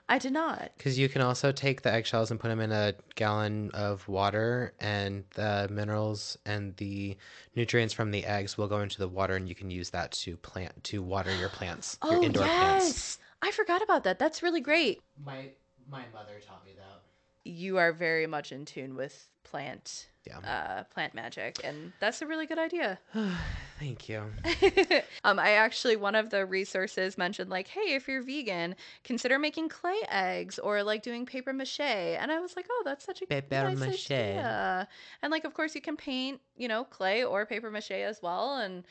A: I did not.
B: Because you can also take the eggshells and put them in a gallon of water, and the minerals and the nutrients from the eggs will go into the water, and you can use that to water your plants, your indoor plants.
A: I forgot about that. That's really great.
B: My mother taught me that.
A: You are very much in tune with plant magic, and that's a really good idea.
B: Thank you.
A: I actually, one of the resources mentioned like, hey, if you're vegan, consider making clay eggs or like doing paper mache, and I was like, oh, that's such a nice idea. And like, of course, you can paint clay or paper mache as well, and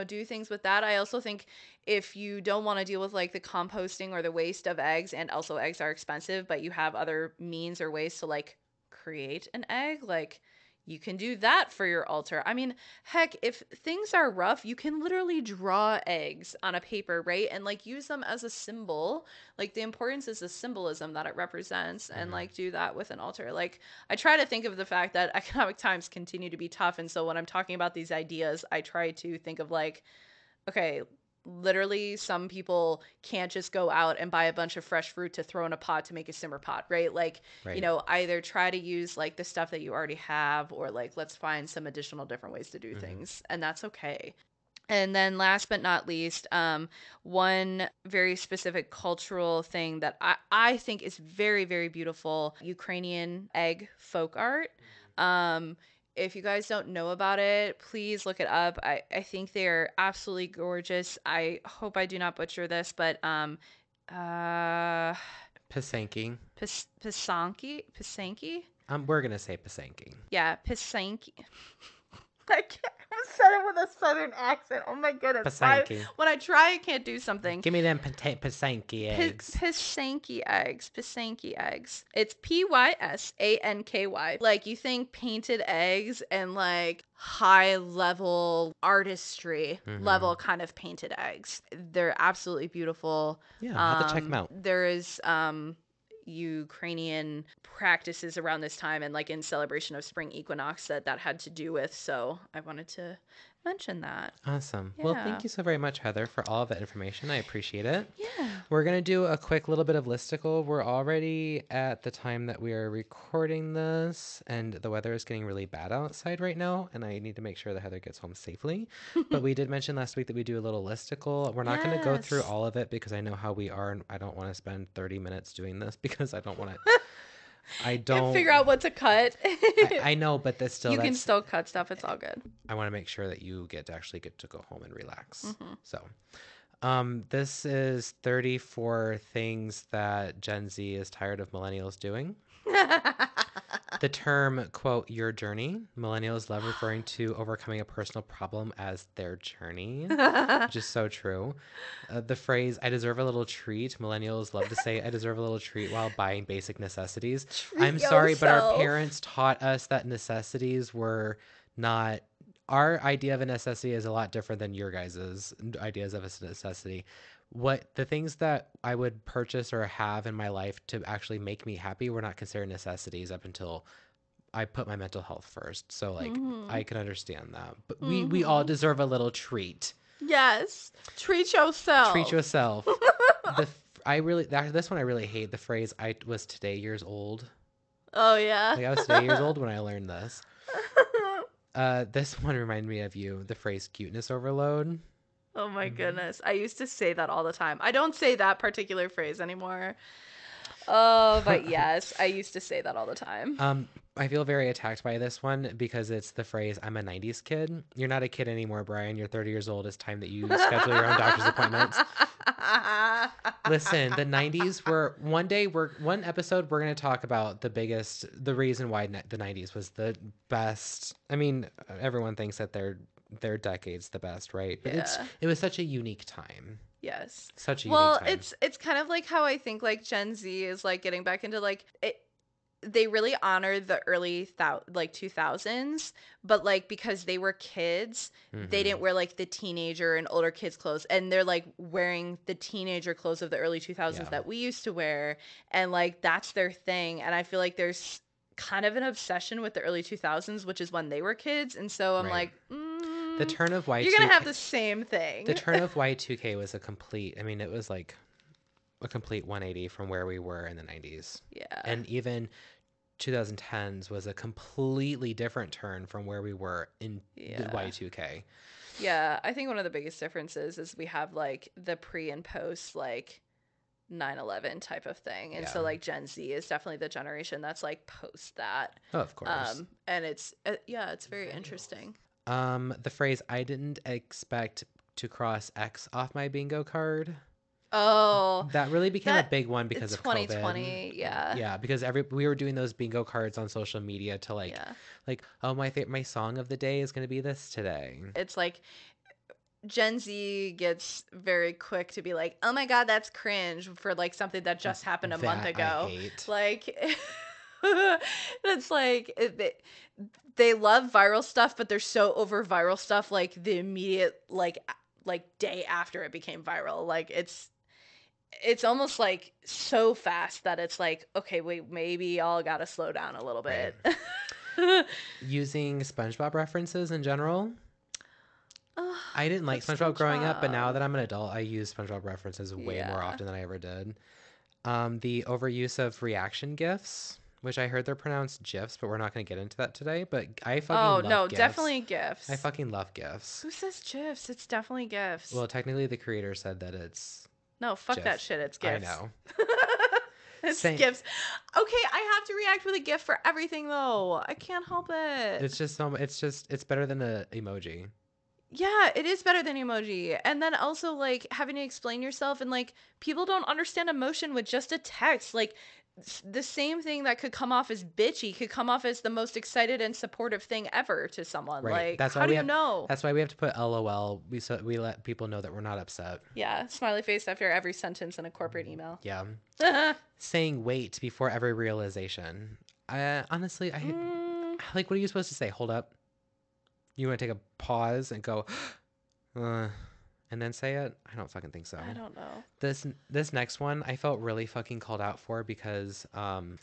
A: do things with that. I also think if you don't want to deal with like the composting or the waste of eggs, and also eggs are expensive, but you have other means or ways to like create an egg, like you can do that for your altar. I mean, heck, if things are rough, you can literally draw eggs on a paper, right? And like use them as a symbol. Like the importance is the symbolism that it represents, and like do that with an altar. Like I try to think of the fact that economic times continue to be tough. And so when I'm talking about these ideas, I try to think of like, okay, literally some people can't just go out and buy a bunch of fresh fruit to throw in a pot to make a simmer pot, right? Like,
B: Right.
A: you know, either try to use like the stuff that you already have, or like let's find some additional different ways to do things, and that's okay. And then last but not least, one very specific cultural thing that I think is very, very beautiful, Ukrainian egg folk art. Um, if you guys don't know about it, please look it up. I think they're absolutely gorgeous. I hope I do not butcher this, but uh
B: Pisanki.
A: Pisanki?
B: We're gonna say Pisanki.
A: Yeah, Pisanki. I can't. I said it with a southern accent. Oh my goodness. When I try, I can't do something.
B: Give me them Pisanki eggs.
A: Pisanki eggs. Pisanki eggs. It's Pysанky. Like you think painted eggs and like high level artistry level kind of painted eggs. They're absolutely beautiful.
B: Yeah, I'll have to check them out.
A: There is Ukrainian practices around this time and like in celebration of Spring Equinox that had to do with, so I wanted to mention that.
B: Awesome. Yeah. Well, thank you so very much, Heather, for all of that information. I appreciate it.
A: Yeah.
B: We're going to do a quick little bit of listicle. We're already at the time that we are recording this, and the weather is getting really bad outside right now, and I need to make sure that Heather gets home safely. But we did mention last week that we do a little listicle. We're not going to go through all of it because I know how we are, and I don't want to spend 30 minutes doing this because I don't want to... I don't
A: figure out what to cut.
B: I know, but that's still...
A: You can still cut stuff. It's all good.
B: I want to make sure that you get to go home and relax. So... this is 34 things that Gen Z is tired of millennials doing. The term, quote, your journey. Millennials love referring to overcoming a personal problem as their journey, which is so true. The phrase, I deserve a little treat. Millennials love to say, I deserve a little treat while buying basic necessities. I'm sorry, but our parents taught us that necessities were not... Our idea of a necessity is a lot different than your guys' ideas of a necessity. The things that I would purchase or have in my life to actually make me happy were not considered necessities up until I put my mental health first. So like I can understand that. But we all deserve a little treat.
A: Yes. Treat yourself.
B: Treat yourself. This one I really hate, the phrase I was today years old.
A: Oh yeah.
B: Like I was today years old when I learned this. This one reminded me of you, the phrase cuteness overload.
A: Oh my goodness. I used to say that all the time. I don't say that particular phrase anymore. Oh, but yes, I used to say that all the time.
B: I feel very attacked by this one because it's the phrase, I'm a 90s kid. You're not a kid anymore, Brian. You're 30 years old. It's time that you schedule your own doctor's appointments. Listen, the 90s were... One episode, we're going to talk about the reason why the 90s was the best. I mean, everyone thinks that their decade's the best, right? But it was such a unique time.
A: Yes.
B: Such a unique time.
A: It's kind of like how I think like Gen Z is like getting back into like it. They really honor the early 2000s, but like because they were kids, they didn't wear like the teenager and older kids clothes, and they're like wearing the teenager clothes of the early 2000s that we used to wear, and like that's their thing. And I feel like there's kind of an obsession with the early 2000s, which is when they were kids, and so I'm like,
B: the turn of Y2K.
A: You're gonna have the same thing.
B: The turn of Y2K was it was like a complete 180 from where we were in the 90s.
A: Yeah.
B: And even 2010s was a completely different turn from where we were in the Y2K.
A: Yeah, I think one of the biggest differences is we have like the pre and post like 9/11 type of thing. And so like Gen Z is definitely the generation that's like post that.
B: Oh, of course.
A: And it's it's very interesting.
B: The phrase, I didn't expect to cross X off my bingo card.
A: Oh,
B: that really became a big one because of
A: 2020.
B: COVID.
A: Yeah,
B: because we were doing those bingo cards on social media to like oh, my song of the day is going to be this today.
A: It's like Gen Z gets very quick to be like, oh my god, that's cringe for like something that just happened a month ago.
B: I hate.
A: Like It's like they love viral stuff, but they're so over viral stuff like the immediate like day after it became viral. Like it's almost like so fast that it's like, okay, wait, maybe y'all gotta slow down a little bit.
B: Right. Using SpongeBob references in general. I didn't like SpongeBob growing up, but now that I'm an adult, I use SpongeBob references way more often than I ever did. The overuse of reaction GIFs, which I heard they're pronounced GIFs, but we're not going to get into that today. But I fucking love GIFs.
A: Definitely GIFs.
B: I fucking love GIFs.
A: Who says GIFs? It's definitely GIFs.
B: Well, technically the creator said that it's
A: no, fuck GIF. That shit. It's GIFs.
B: I know.
A: It's GIFs. Okay, I have to react with a GIF for everything though. I can't help it.
B: It's better than an emoji.
A: Yeah, it is better than emoji. And then also like having to explain yourself, and like people don't understand emotion with just a text. Like the same thing that could come off as bitchy could come off as the most excited and supportive thing ever to someone. Right. Like, that's how do you know?
B: That's why we have to put LOL. We let people know that we're not upset.
A: Yeah, smiley face after every sentence in a corporate email.
B: Yeah. Saying wait before every realization. Honestly, like, what are you supposed to say? Hold up. You want to take a pause and go, and then say it? I don't fucking think so.
A: I don't know.
B: This next one I felt really fucking called out for because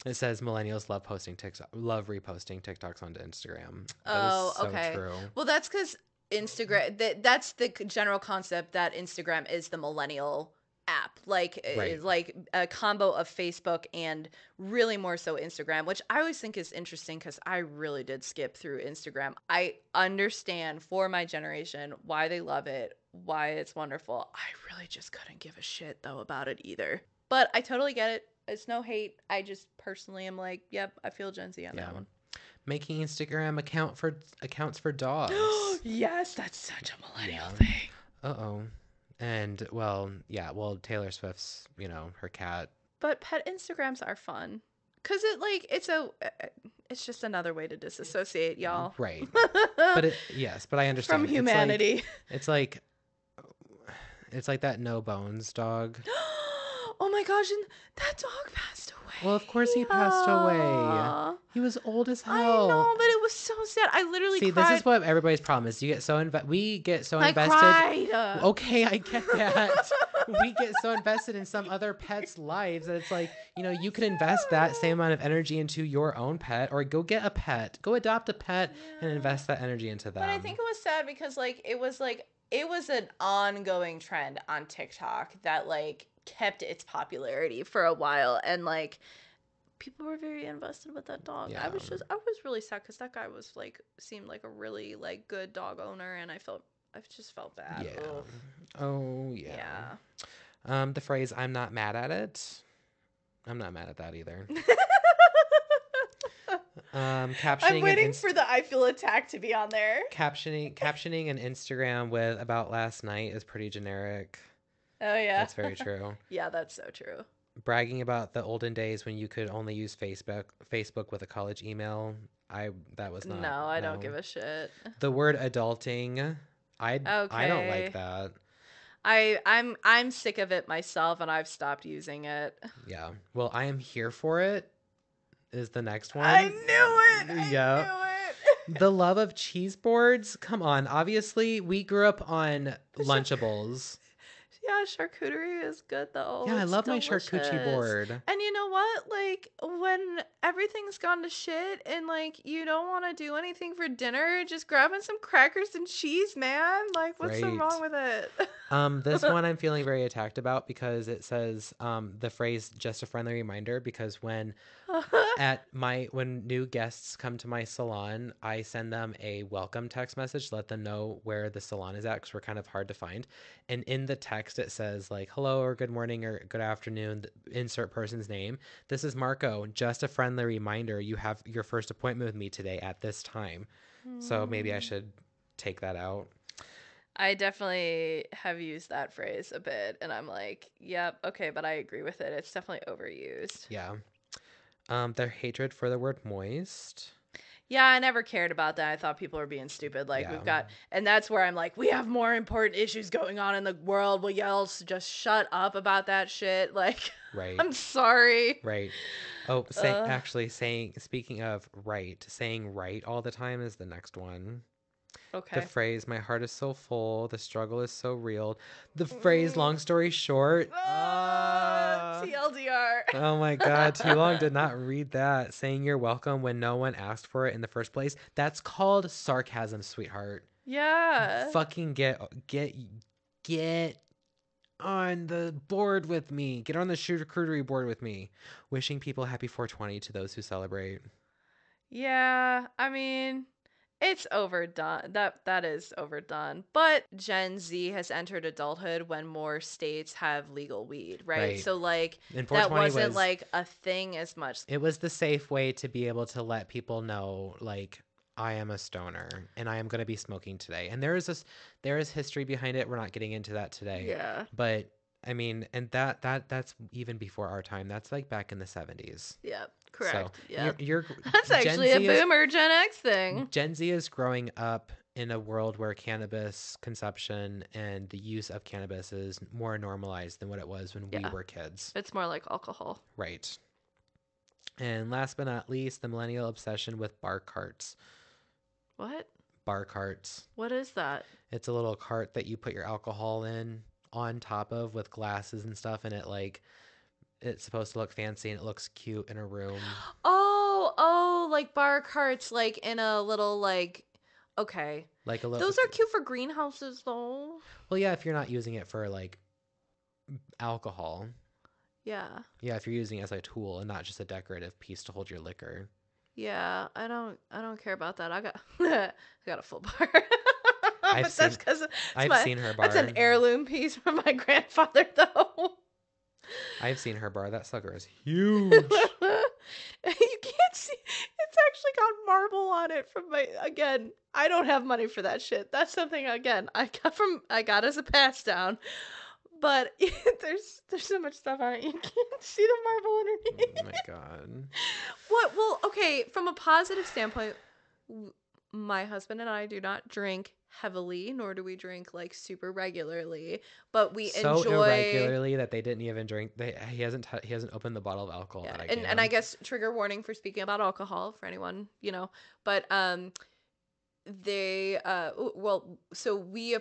B: it says millennials love reposting TikToks onto Instagram.
A: That is so true. Well, that's because Instagram. That's the general concept that Instagram is the millennial app, like a combo of Facebook and really more so Instagram, which I always think is interesting because I really did skip through Instagram. I understand for my generation why they love it, why it's wonderful. I really just couldn't give a shit though about it either, but I totally get it. It's no hate. I just personally am like, yep, I feel Gen Z on that one.
B: Making Instagram accounts for dogs.
A: Yes, that's such a millennial thing.
B: And Taylor Swift's, her cat.
A: But pet Instagrams are fun because it's just another way to disassociate, y'all.
B: Right. But I understand
A: from humanity.
B: It's like that No Bones dog.
A: Oh my gosh, and that dog passed away.
B: Well, of course he passed away. He was old as hell.
A: I know, but it was so sad. I literally cried.
B: This is what everybody's problem is. We get so invested.
A: I cried.
B: Okay, I get that. We get so invested in some other pet's lives that it's like, you can invest that same amount of energy into your own pet, or go get a pet. Go adopt a pet and invest that energy into them.
A: But I think it was sad because it was an ongoing trend on TikTok that kept its popularity for a while, and people were very invested with that dog. Yeah. I was really sad because that guy was seemed like a really good dog owner, and I just felt bad.
B: Yeah.
A: Ugh.
B: Oh yeah. Yeah. The phrase "I'm not mad at it." I'm not mad at that either. Captioning.
A: I'm waiting for the "I feel attacked" to be on there.
B: Captioning an Instagram with "about last night" is pretty generic.
A: Oh yeah,
B: that's very true.
A: Yeah, that's so true.
B: Bragging about the olden days when you could only use Facebook with a college email. That was not.
A: No, I don't give a shit.
B: The word adulting, I don't like that.
A: I'm sick of it myself, and I've stopped using it.
B: Yeah. Well, I am here for it. Is the next one.
A: I knew it. I knew it.
B: The love of cheese boards. Come on. Obviously, we grew up on Lunchables.
A: Yeah, charcuterie is good though.
B: Yeah, I love my charcuterie board.
A: And you know what? When everything's gone to shit and you don't want to do anything for dinner, just grabbing some crackers and cheese, man. What's so wrong with it?
B: This one I'm feeling very attacked about because it says the phrase "just a friendly reminder," because when new guests come to my salon, I send them a welcome text message to let them know where the salon is at because we're kind of hard to find. And in the text it says hello or good morning or good afternoon, insert person's name. This is Marco. Just a friendly reminder, you have your first appointment with me today at this time. So maybe I should take that out.
A: I definitely have used that phrase a bit, and I'm yep, okay, but I agree with it. It's definitely overused.
B: Yeah. Their hatred for the word moist.
A: Yeah, I never cared about that. I thought people were being stupid. Like, and that's where I'm like, we have more important issues going on in the world. Will y'all just shut up about that shit? Like,
B: right.
A: I'm sorry.
B: Right. Oh, speaking of right, saying right all the time is the next one.
A: Okay.
B: The phrase, my heart is so full, the struggle is so real. The phrase, long story short.
A: TLDR.
B: Oh my God, too long did not read that. Saying you're welcome when no one asked for it in the first place. That's called sarcasm, sweetheart.
A: Yeah.
B: Fucking get on the board with me. Get on the charcuterie board with me. Wishing people happy 420 to those who celebrate.
A: Yeah, I mean, it's overdone. That is overdone. But Gen Z has entered adulthood when more states have legal weed, right? So like that wasn't like a thing as much.
B: It was the safe way to be able to let people know, like, I am a stoner and I am going to be smoking today. And there is history behind it. We're not getting into that today.
A: Yeah.
B: But I mean, and that's even before our time. That's like back in the 70s.
A: Yeah, correct.
B: So
A: yeah.
B: That's
A: actually a boomer Gen X thing.
B: Gen Z is growing up in a world where cannabis consumption and the use of cannabis is more normalized than what it was when we were kids.
A: It's more like alcohol.
B: Right. And last but not least, the millennial obsession with bar carts.
A: What?
B: Bar carts.
A: What is that? It's
B: a little cart that you put your alcohol in on top of with glasses and stuff, and it's supposed to look fancy and it looks cute in a room.
A: Oh, like bar carts, like in a little like, okay.
B: Like a little.
A: Those are cute for greenhouses, though.
B: Well, yeah, if you're not using it for like alcohol.
A: Yeah.
B: Yeah, if you're using it as a tool and not just a decorative piece to hold your liquor.
A: Yeah, I don't care about that. I got a full bar.
B: I've seen her bar.
A: That's an heirloom piece from my grandfather, though.
B: I've seen her bar. That sucker is huge.
A: You can't see. It's actually got marble on it again, I don't have money for that shit. That's something, again, I got as a pass down. But there's so much stuff on it. You can't see the marble underneath.
B: Oh my God.
A: What? Well, okay, from a positive standpoint, my husband and I do not drink heavily, nor do we drink like super regularly, but we enjoy
B: so irregularly that they didn't even drink. He hasn't opened the bottle of alcohol.
A: Yeah, and I guess trigger warning for speaking about alcohol for anyone, but they so we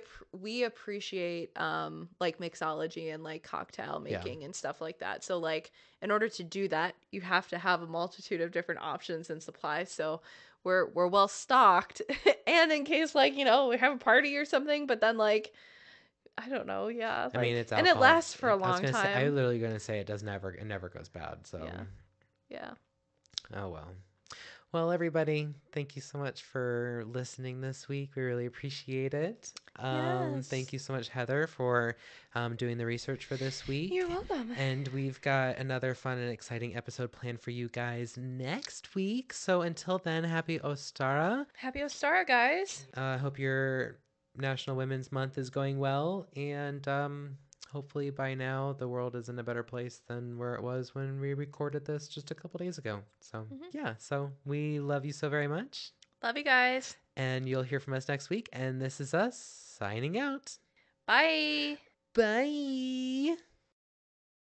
A: appreciate like mixology and like cocktail making and stuff like that. So like in order to do that, you have to have a multitude of different options and supply. So we're well stocked and in case like we have a party or something, but then like I don't know, like, I mean it's alcohol. And it lasts for a long time.
B: I was literally gonna say it never goes bad. So
A: yeah.
B: Oh well, everybody, thank you so much for listening this week. We really appreciate it.
A: Yes.
B: Thank you so much, Heather, for doing the research for this week.
A: You're welcome.
B: And we've got another fun and exciting episode planned for you guys next week. So until then, happy Ostara.
A: Happy Ostara, guys.
B: I hope your National Women's Month is going well. And hopefully by now the world is in a better place than where it was when we recorded this just a couple days ago. So so we love you so very much.
A: Love you guys.
B: And you'll hear from us next week. And this is us signing out.
A: Bye.
B: Bye.